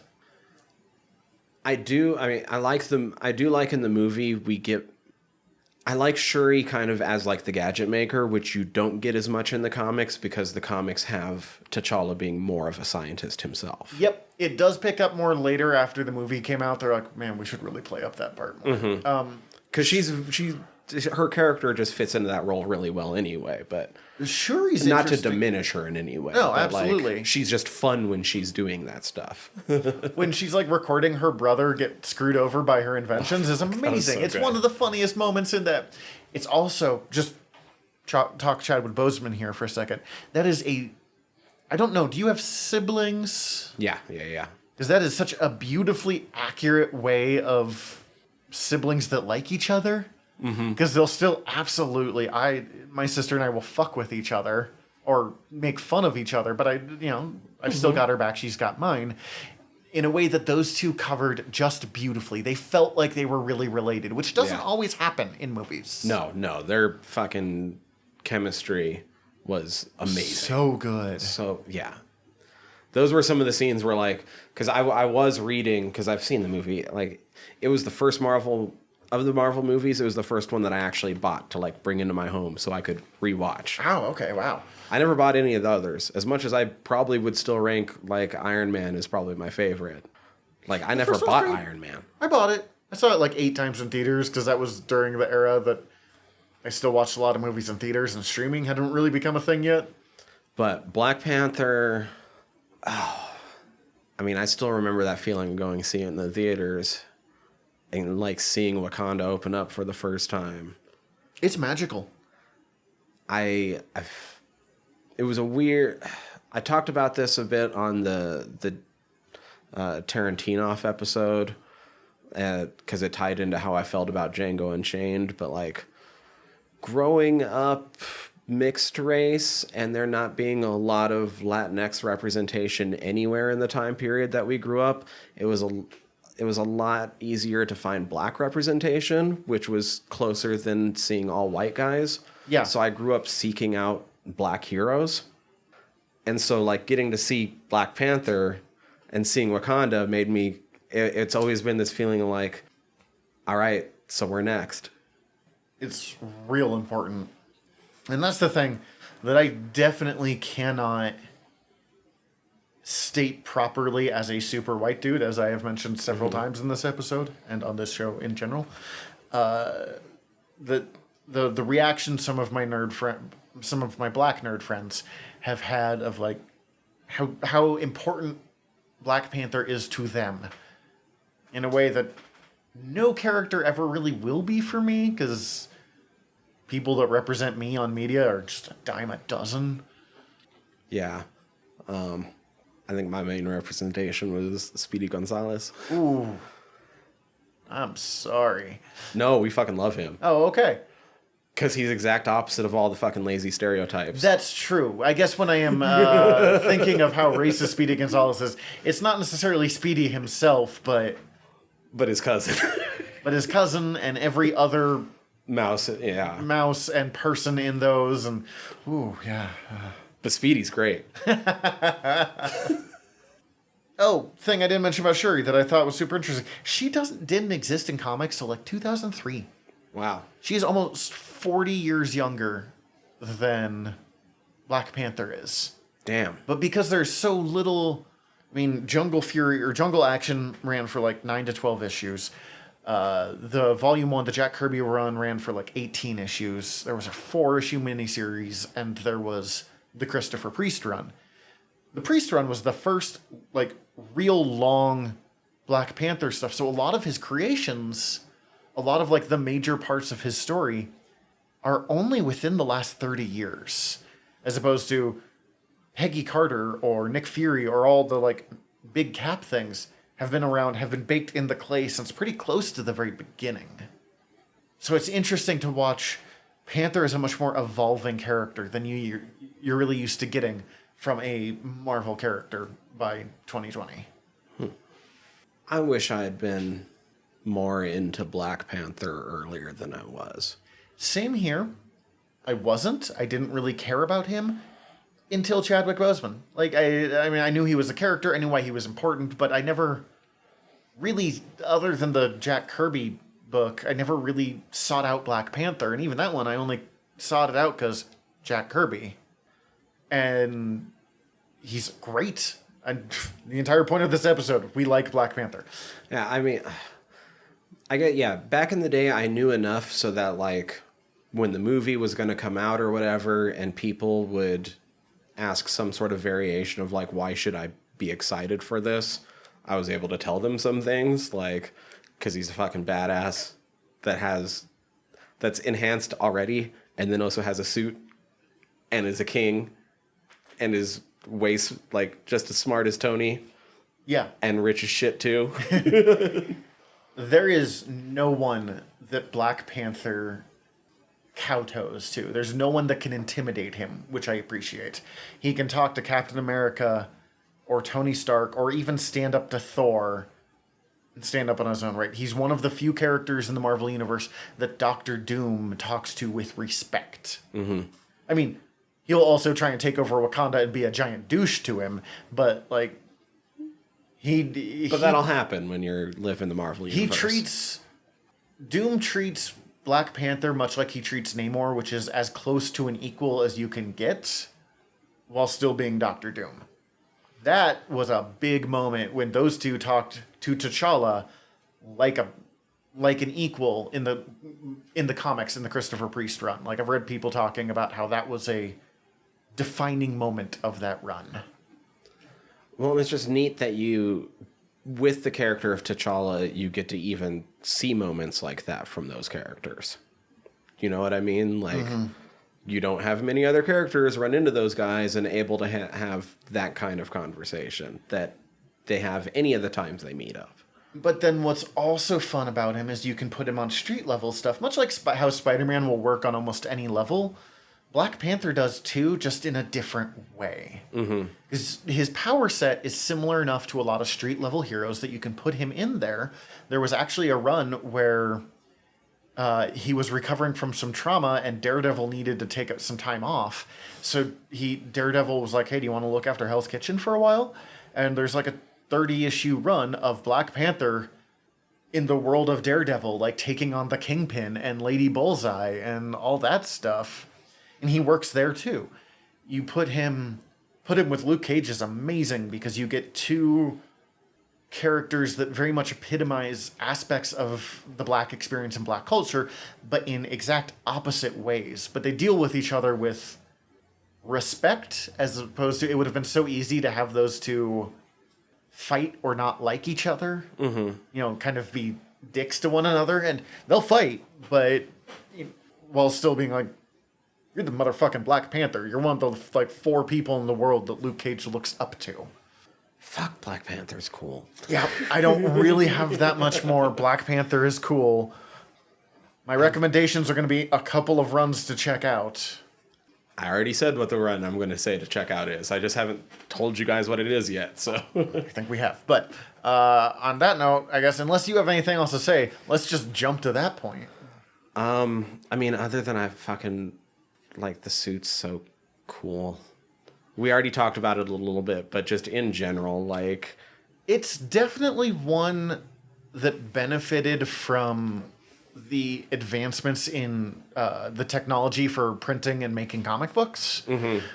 I do like in the movie I like Shuri kind of as like the gadget maker, which you don't get as much in the comics because the comics have T'Challa being more of a scientist himself. Yep, it does pick up more later after the movie came out. They're like, man, we should really play up that part more. Mm-hmm. Because her character just fits into that role really well anyway, but Shuri's not to diminish her in any way. No, absolutely. Like, she's just fun when she's doing that stuff. When she's like recording her brother get screwed over by her inventions is amazing. It's one of the funniest moments in that. It's also just talk Chadwick Boseman here for a second. That is I don't know. Do you have siblings? Yeah. Because that is such a beautifully accurate way of siblings that like each other. Because they'll still absolutely, my sister and I will fuck with each other or make fun of each other, but I've still got her back, she's got mine, in a way that those two covered just beautifully. They felt like they were really related, which doesn't always happen in movies. No, their fucking chemistry was amazing. So good. So, yeah. Those were some of the scenes where, like, because I was reading, because I've seen the movie, like, it was the first of the Marvel movies, it was the first one that I actually bought to like bring into my home so I could rewatch. Oh, okay, wow. I never bought any of the others. As much as I probably would still rank like Iron Man is probably my favorite. Like I never bought Iron Man. I bought it. I saw it like 8 times in theaters because that was during the era that I still watched a lot of movies in theaters and streaming hadn't really become a thing yet. But Black Panther, I still remember that feeling of going to see it in the theaters. And like seeing Wakanda open up for the first time. It's magical. It was a weird. I talked about this a bit on the Tarantino episode because it tied into how I felt about Django Unchained. But like growing up mixed race and there not being a lot of Latinx representation anywhere in the time period that we grew up, it was it was a lot easier to find black representation, which was closer than seeing all white guys. Yeah. So I grew up seeking out black heroes. And so, like, getting to see Black Panther and seeing Wakanda made me... It's always been this feeling of like, all right, so we're next. It's real important. And that's the thing that I definitely cannot state properly as a super white dude, as I have mentioned several times in this episode and on this show in general. The reaction some of my black nerd friends have had of like how important Black Panther is to them in a way that no character ever really will be for me, because people that represent me on media are just a dime a dozen. Yeah. I think my main representation was Speedy Gonzalez. Ooh. I'm sorry. No, we fucking love him. Oh, okay. Because he's exact opposite of all the fucking lazy stereotypes. That's true. I guess when I am thinking of how racist Speedy Gonzalez is, it's not necessarily Speedy himself, but his cousin. but his cousin and every other mouse, yeah. Mouse and person in those, and ooh, yeah. But Speedy's great. Oh, thing I didn't mention about Shuri that I thought was super interesting. She didn't exist in comics till like 2003. Wow. She's almost 40 years younger than Black Panther is. Damn. But because there's so little, I mean, Jungle Fury or Jungle Action ran for like 9 to 12 issues. The Volume 1, the Jack Kirby run, ran for like 18 issues. There was a 4-issue miniseries, and there was the Christopher Priest run. The Priest run was the first, like, real long Black Panther stuff. So a lot of his creations, a lot of, like, the major parts of his story are only within the last 30 years. As opposed to Peggy Carter or Nick Fury or all the, like, big Cap things have been around, have been baked in the clay since pretty close to the very beginning. So it's interesting to watch Panther as a much more evolving character than you're really used to getting from a Marvel character by 2020. I wish I had been more into Black Panther earlier than I was. Same here. I wasn't. I didn't really care about him until Chadwick Boseman. Like, I mean, I knew he was a character. I knew why he was important, but I never really, other than the Jack Kirby book, I never really sought out Black Panther. And even that one, I only sought it out because Jack Kirby. And he's great. And the entire point of this episode, we like Black Panther. Yeah, I mean, back in the day, I knew enough so that, like, when the movie was going to come out or whatever, and people would ask some sort of variation of, like, why should I be excited for this? I was able to tell them some things, like, because he's a fucking badass that's enhanced already, and then also has a suit, and is a king, and is like, just as smart as Tony. Yeah. And rich as shit, too. There is no one that Black Panther kowtows to. There's no one that can intimidate him, which I appreciate. He can talk to Captain America or Tony Stark or even stand up to Thor and stand up on his own right. He's one of the few characters in the Marvel Universe that Doctor Doom talks to with respect. Mm-hmm. I mean, he'll also try and take over Wakanda and be a giant douche to him, but, like, that'll happen when you live in the Marvel Universe. Doom treats Black Panther much like he treats Namor, which is as close to an equal as you can get, while still being Doctor Doom. That was a big moment when those two talked to T'Challa like an equal in the comics in the Christopher Priest run. Like, I've read people talking about how that was a defining moment of that run. Well, it's just neat that with the character of T'Challa, you get to even see moments like that from those characters. You know what I mean? Like, you don't have many other characters run into those guys and able to have that kind of conversation that they have any of the times they meet up. But then what's also fun about him is you can put him on street level stuff, much like how Spider-Man will work on almost any level. Black Panther does too, just in a different way. Because his power set is similar enough to a lot of street level heroes that you can put him in there. There was actually a run where he was recovering from some trauma, and Daredevil needed to take some time off. So Daredevil was like, "Hey, do you want to look after Hell's Kitchen for a while?" And there's like a 30-issue run of Black Panther in the world of Daredevil, like taking on the Kingpin and Lady Bullseye and all that stuff. And he works there too. You put him with Luke Cage is amazing because you get two characters that very much epitomize aspects of the Black experience and Black culture, but in exact opposite ways. But they deal with each other with respect, as opposed to, it would have been so easy to have those two fight or not like each other. Kind of be dicks to one another, and they'll fight, but while still being like, "You're the motherfucking Black Panther. You're one of the 4 people in the world that Luke Cage looks up to." Fuck, Black Panther's cool. Yeah, I don't really have that much more. Black Panther is cool. My recommendations are going to be a couple of runs to check out. I already said what the run I'm going to say to check out is. I just haven't told you guys what it is yet, so. I think we have. But on that note, I guess, unless you have anything else to say, let's just jump to that point. I mean, other than I fucking like the suit's so cool. We already talked about it a little bit, but just in general, like... It's definitely one that benefited from the advancements in the technology for printing and making comic books.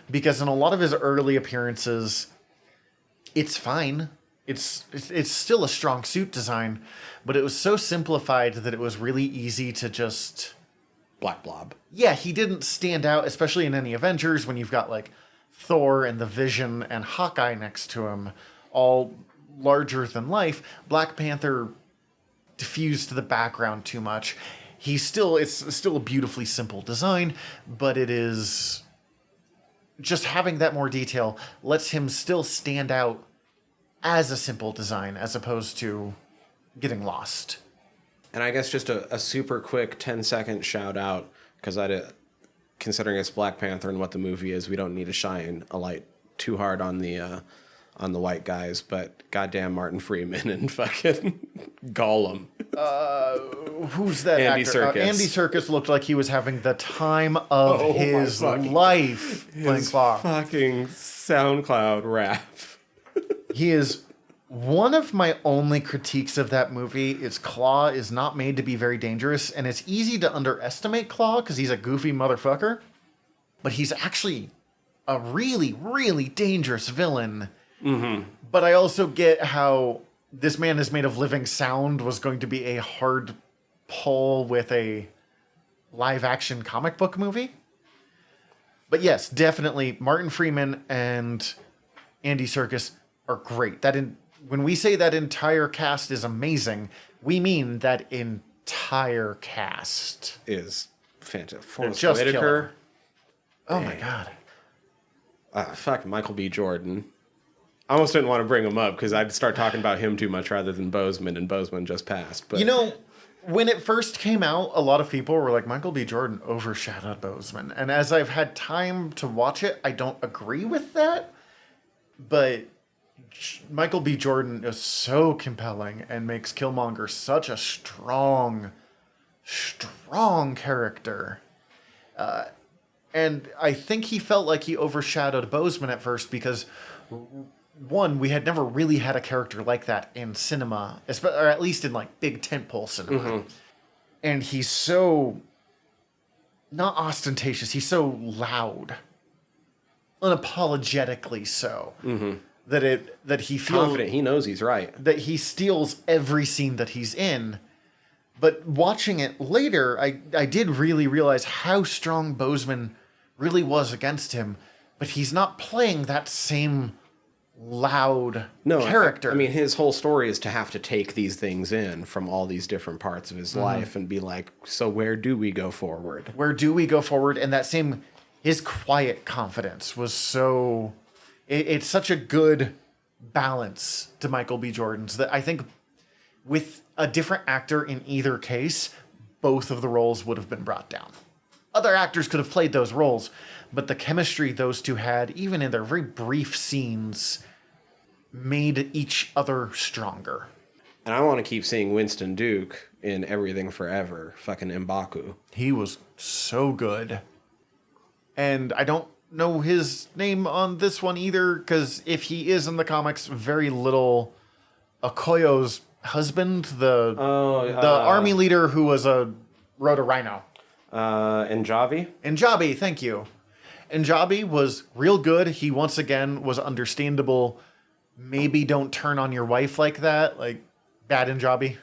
Because in a lot of his early appearances, it's fine. It's still a strong suit design, but it was so simplified that it was really easy to just... Black blob. Yeah, he didn't stand out, especially in any Avengers, when you've got, like, Thor and the Vision and Hawkeye next to him, all larger than life. Black Panther diffused to the background too much. It's still a beautifully simple design, but it is just having that more detail lets him still stand out as a simple design as opposed to getting lost. And I guess just a super quick 10-second shout out, because considering it's Black Panther and what the movie is, we don't need to shine a light too hard on the white guys, but goddamn Martin Freeman and fucking Gollum. Who's that Andy actor? Serkis. Andy Serkis looked like he was having the time of his life playing Claw. Fucking SoundCloud rap. He is... One of my only critiques of that movie is Claw is not made to be very dangerous, and it's easy to underestimate Claw because he's a goofy motherfucker, but he's actually a really, really dangerous villain. But I also get how this man is made of living sound was going to be a hard pull with a live-action comic book movie. But yes, definitely, Martin Freeman and Andy Serkis are great. When we say that entire cast is amazing, we mean that entire cast Is fantastic. Forrest Whitaker. Oh my god. Fuck, Michael B. Jordan. I almost didn't want to bring him up because I'd start talking about him too much rather than Boseman, and Boseman just passed. But when it first came out, a lot of people were like, Michael B. Jordan overshadowed Boseman. And as I've had time to watch it, I don't agree with that. But Michael B. Jordan is so compelling and makes Killmonger such a strong character. And I think he felt like he overshadowed Boseman at first because, one, we had never really had a character like that in cinema, or at least in like big tentpole cinema. And he's so not ostentatious, he's so loud, unapologetically so. That he feels confident, he knows he's right. That he steals every scene that he's in. But watching it later, I did really realize how strong Boseman really was against him. But he's not playing that same loud character. I mean, his whole story is to have to take these things in from all these different parts of his life and be like, so where do we go forward? Where do we go forward? And his quiet confidence was so... It's such a good balance to Michael B. Jordan's that I think with a different actor in either case, both of the roles would have been brought down. Other actors could have played those roles, but the chemistry those two had, even in their very brief scenes, made each other stronger. And I want to keep seeing Winston Duke in Everything Forever, fucking M'Baku. He was so good. And I don't know his name on this one either, because if he is in the comics, very little. Okoyo's husband, the army leader who rode a rhino. Njavi? Njabi, thank you. Njabi was real good. He once again was understandable. Maybe don't turn on your wife like that, like bad Njabi.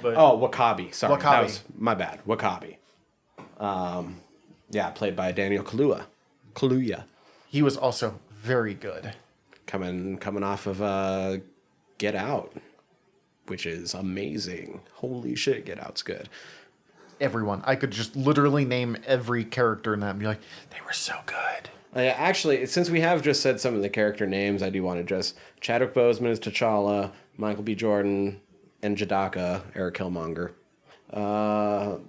But Wakabi. Sorry, Wakabi. that was my bad. Wakabi. Played by Daniel Kaluuya. He was also very good. Coming off of Get Out, which is amazing. Holy shit, Get Out's good. Everyone. I could just literally name every character in that and be like, they were so good. Actually, since we have just said some of the character names, I do want to just... Chadwick Boseman is T'Challa, Michael B. Jordan, and Jadaka, Eric Killmonger. Lupita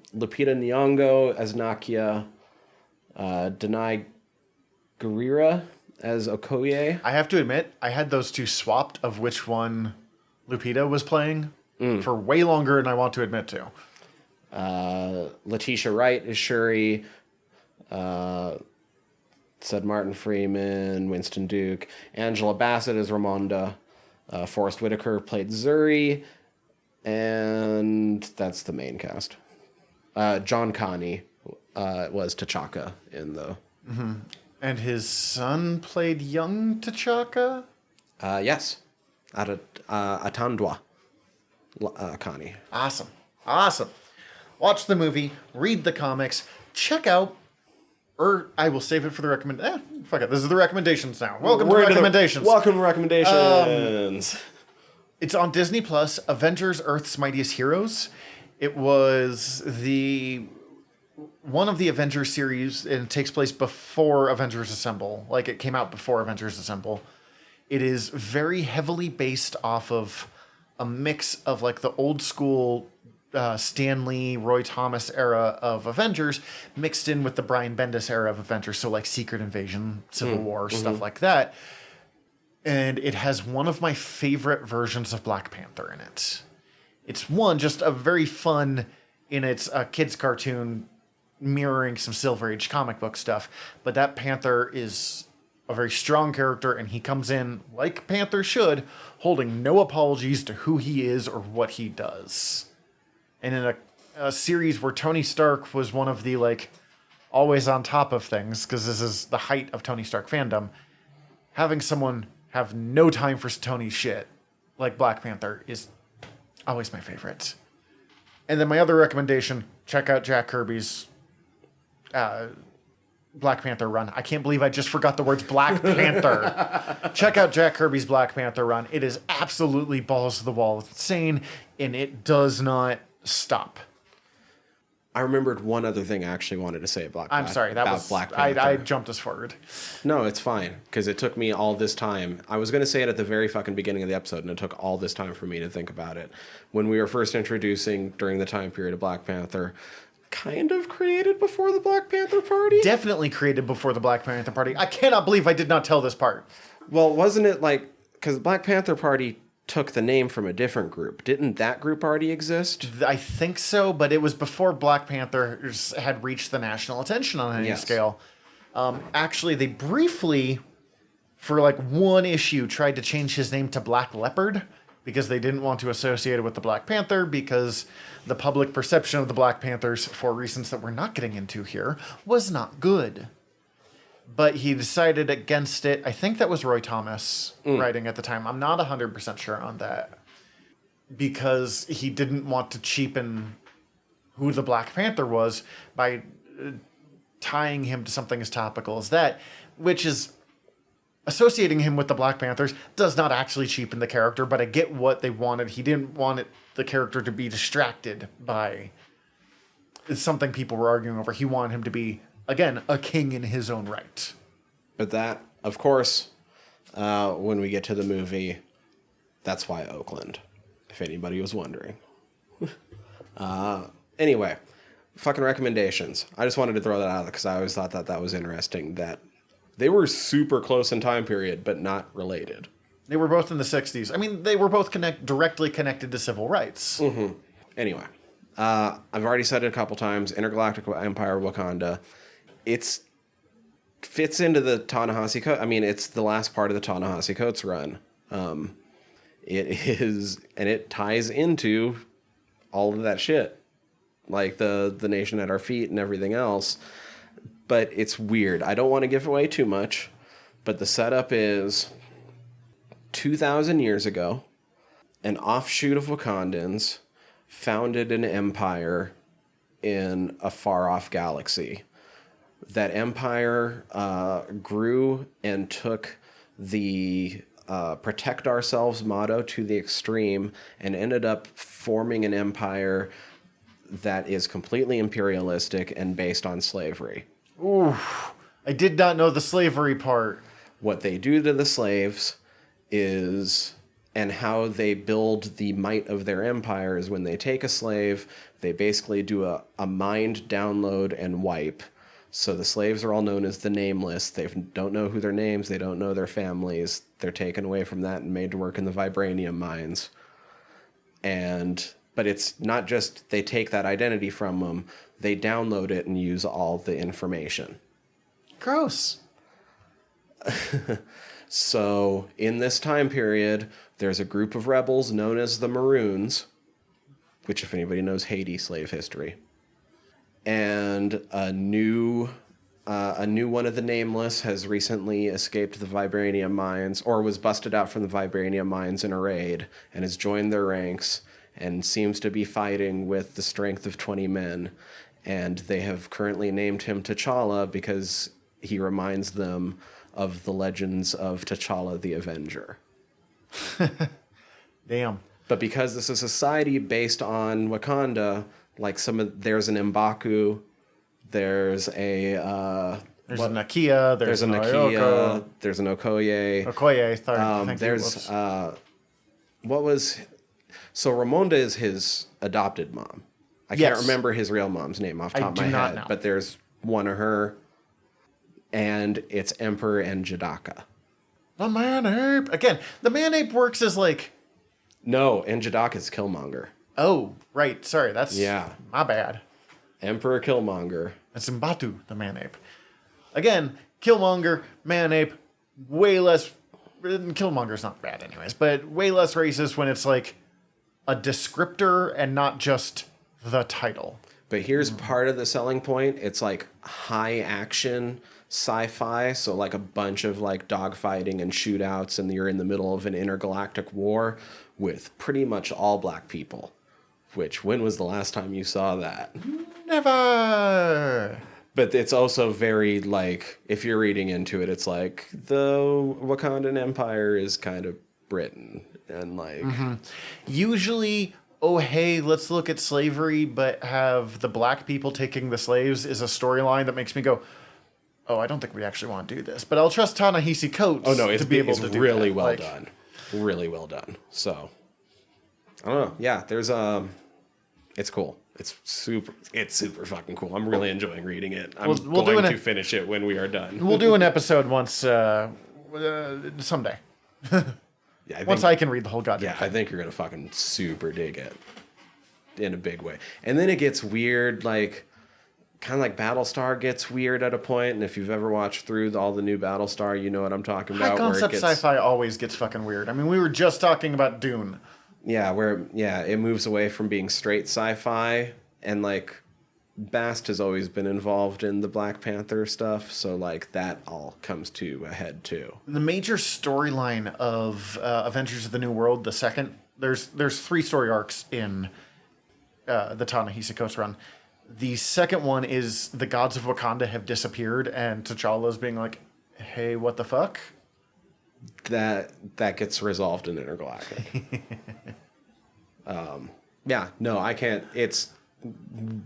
Nyong'o as Nakia. Denai Guerrera as Okoye. I have to admit, I had those two swapped of which one Lupita was playing for way longer than I want to admit to. Letitia Wright is Shuri. Said Martin Freeman, Winston Duke. Angela Bassett is Ramonda. Forrest Whitaker played Zuri. And that's the main cast. John Connie was T'Chaka in the... Mm-hmm. And his son played young T'Chaka? Yes. Atandwa Connie. Awesome. Watch the movie, read the comics, check out, or I will save it for the fuck it. This is the recommendations now. Welcome to recommendations. Welcome to recommendations. It's on Disney Plus, Avengers Earth's Mightiest Heroes. It was one of the Avengers series, and it takes place before Avengers Assemble. Like, it came out before Avengers Assemble. It is very heavily based off of a mix of, like, the old school Stan Lee, Roy Thomas era of Avengers mixed in with the Brian Bendis era of Avengers. So, like, Secret Invasion, Civil War, stuff like that. And it has one of my favorite versions of Black Panther in it. It's just a very fun, in its kids cartoon, mirroring some Silver Age comic book stuff. But that Panther is a very strong character, and he comes in, like Panther should, holding no apologies to who he is or what he does. And in a series where Tony Stark was one of the, like, always on top of things, because this is the height of Tony Stark fandom, having someone have no time for Tony's shit, like Black Panther, is always my favorite. And then my other recommendation, check out Jack Kirby's Black Panther run. I can't believe I just forgot the words Black Panther. Check out Jack Kirby's Black Panther run. It is absolutely balls to the wall insane, and it does not stop. I remembered one other thing I actually wanted to say about I'm sorry, that was Black Panther. I jumped us forward. No, it's fine, because it took me all this time. I was going to say it at the very fucking beginning of the episode, and it took all this time for me to think about it. When we were first introducing, during the time period of Black Panther, kind of created before the Black Panther Party? Definitely created before the Black Panther Party. I cannot believe I did not tell this part. Well, wasn't it like... Because Black Panther Party took the name from a different group. Didn't that group already exist? I think so, but it was before Black Panthers had reached the national attention on any scale. Actually, they briefly, for like one issue, tried to change his name to Black Leopard because they didn't want to associate it with the Black Panther, because the public perception of the Black Panthers, for reasons that we're not getting into here, was not good. But he decided against it. I think that was Roy Thomas writing at the time. I'm not 100% sure on that. Because he didn't want to cheapen who the Black Panther was by tying him to something as topical as that. Which is, associating him with the Black Panthers does not actually cheapen the character, but I get what they wanted. He didn't want the character to be distracted by something people were arguing over. He wanted him to be, again, a king in his own right. But that, of course, when we get to the movie, that's why Oakland, if anybody was wondering. Anyway, fucking recommendations. I just wanted to throw that out because I always thought that was interesting that they were super close in time period, but not related. They were both in the 60s. I mean, they were both directly connected to civil rights. Mm-hmm. Anyway, I've already said it a couple times. Intergalactic Empire Wakanda. It's fits into the Ta-Nehisi Coates. I mean, it's the last part of the Ta-Nehisi Coates run. It is, and it ties into all of that shit, like the nation at our feet and everything else. But it's weird. I don't want to give away too much, but the setup is 2,000 years ago, an offshoot of Wakandans founded an empire in a far-off galaxy. That empire grew and took the protect ourselves motto to the extreme and ended up forming an empire that is completely imperialistic and based on slavery. Ooh, I did not know the slavery part. What they do to the slaves is, and how they build the might of their empire is when they take a slave, they basically do a mind download and wipe. So the slaves are all known as the nameless. They don't know who their names. They don't know their families. They're taken away from that and made to work in the vibranium mines. But it's not just they take that identity from them. They download it and use all the information. Gross. So in this time period, there's a group of rebels known as the Maroons, which, if anybody knows Haiti slave history, and a new one of the nameless has recently escaped the vibranium mines, or was busted out from the vibranium mines in a raid, and has joined their ranks and seems to be fighting with the strength of 20 men. And they have currently named him T'Challa because he reminds them of the legends of T'Challa the Avenger. Damn. But because this is a society based on Wakanda, like there's an M'Baku, there's a there's a Nakia, there's a Nakia, there's an Okoye. Okoye, sorry. There's so Ramonda is his adopted mom. I can't remember his real mom's name off the top of my head, but there's one of her, and it's Emperor and Jadaka. The man-ape. Again, the man-ape works as like... No, and Jadaka's Killmonger. Oh, right. Sorry, that's my bad. Emperor Killmonger. That's M'Batu, the man-ape. Again, Killmonger, man-ape, way less... Killmonger's not bad anyways, but way less racist when it's like a descriptor and not just the title. But here's part of the selling point. It's like high action sci-fi, so like a bunch of like dogfighting and shootouts, and you're in the middle of an intergalactic war with pretty much all black people. Which, when was the last time you saw that? Never! But it's also very, like, if you're reading into it, it's like, the Wakandan Empire is kind of Britain. And, like... Mm-hmm. Usually, oh, hey, let's look at slavery, but have the black people taking the slaves is a storyline that makes me go, oh, I don't think we actually want to do this. But I'll trust Ta-Nehisi Coates to be able to do really that. well done. Really well done. So, I don't know. Yeah, there's it's cool. It's super fucking cool. I'm really enjoying reading it. I'm going to finish it when we are done. We'll do an episode once someday. Once I can read the whole goddamn thing. I think you're going to fucking super dig it in a big way. And then it gets weird, like kind of like Battlestar gets weird at a point. And if you've ever watched through all the new Battlestar, you know what I'm talking about. High concept sci-fi always gets fucking weird. I mean, we were just talking about Dune. Yeah, it moves away from being straight sci-fi, and like Bast has always been involved in the Black Panther stuff, so like that all comes to a head too. The major storyline of Avengers of the New World, the second, there's 3 story arcs in the Ta-Nehisi Coates run. The second one is the gods of Wakanda have disappeared, and T'Challa's being like, "Hey, what the fuck?" That gets resolved in Intergalactic. I can't. It's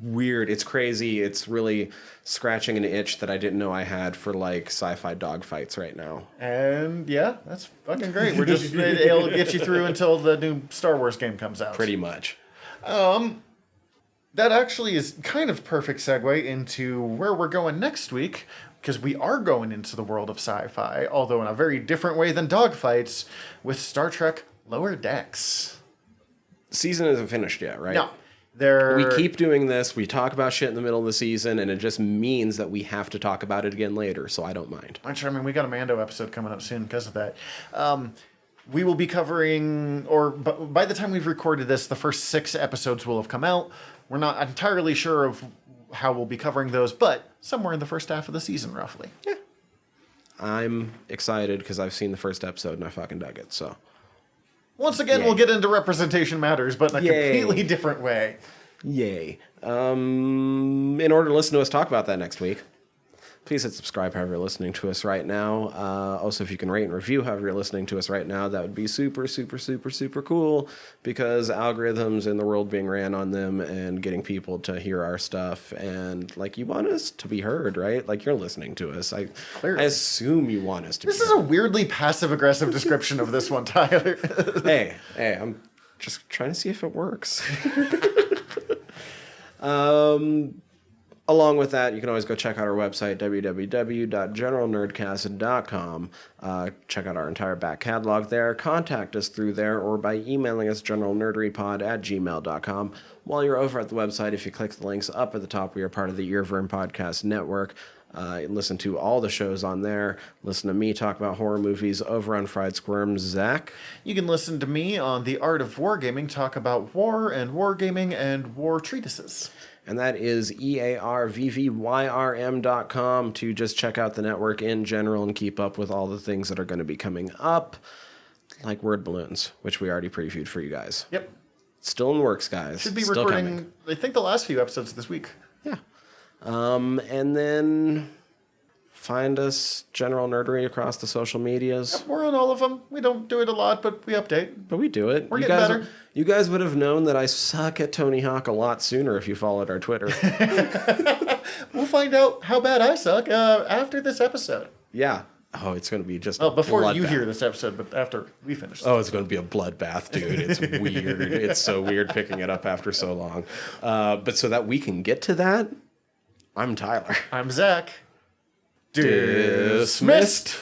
weird. It's crazy. It's really scratching an itch that I didn't know I had for like sci-fi dogfights right now. And yeah, that's fucking great. We're just it'll get you through until the new Star Wars game comes out. Pretty much. that actually is kind of perfect segue into where we're going next week, because we are going into the world of sci-fi, although in a very different way than dogfights, with Star Trek Lower Decks. Season isn't finished yet, right? No. We keep doing this. We talk about shit in the middle of the season, and it just means that we have to talk about it again later, so I don't mind. Which, I mean, we got a Mando episode coming up soon because of that. We will be covering, or by the time we've recorded this, the first 6 episodes will have come out. We're not entirely sure of how we'll be covering those, but somewhere in the first half of the season, roughly. Yeah. I'm excited because I've seen the first episode and I fucking dug it, so... Once again, we'll get into representation matters, but in a completely different way. Yay. In order to listen to us talk about that next week, please hit subscribe however you're listening to us right now. Also, if you can rate and review however you're listening to us right now, that would be super, super, super, super cool, because algorithms and the world being ran on them and getting people to hear our stuff, and like, you want us to be heard, right? Like, you're listening to us. I assume you want us to be heard. This is a weirdly passive-aggressive description of this one, Tyler. Hey, I'm just trying to see if it works. Along with that, you can always go check out our website, www.generalnerdcast.com. Check out our entire back catalog there. Contact us through there or by emailing us generalnerderypod@gmail.com. While you're over at the website, if you click the links up at the top, we are part of the Earworm Podcast Network. Listen to all the shows on there. Listen to me talk about horror movies over on Fried Squirms. Zach? You can listen to me on The Art of Wargaming talk about war and wargaming and war treatises. And that is EARVVYRM.com to just check out the network in general and keep up with all the things that are going to be coming up, like Word Balloons, which we already previewed for you guys. Yep. Still in the works, guys. Should be Still recording, coming. I think, the last few episodes this week. Yeah. And then find us General Nerdery across the social medias. Yep, we're on all of them. We don't do it a lot, but we update. But we do it. We're getting better. You guys would have known that I suck at Tony Hawk a lot sooner if you followed our Twitter. We'll find out how bad I suck after this episode. Yeah. Oh, it's going to be just before you hear this episode, but after we finish. Oh, it's going to be a bloodbath, dude. It's weird. It's so weird picking it up after so long. But so that we can get to that, I'm Tyler. I'm Zach. Dismissed.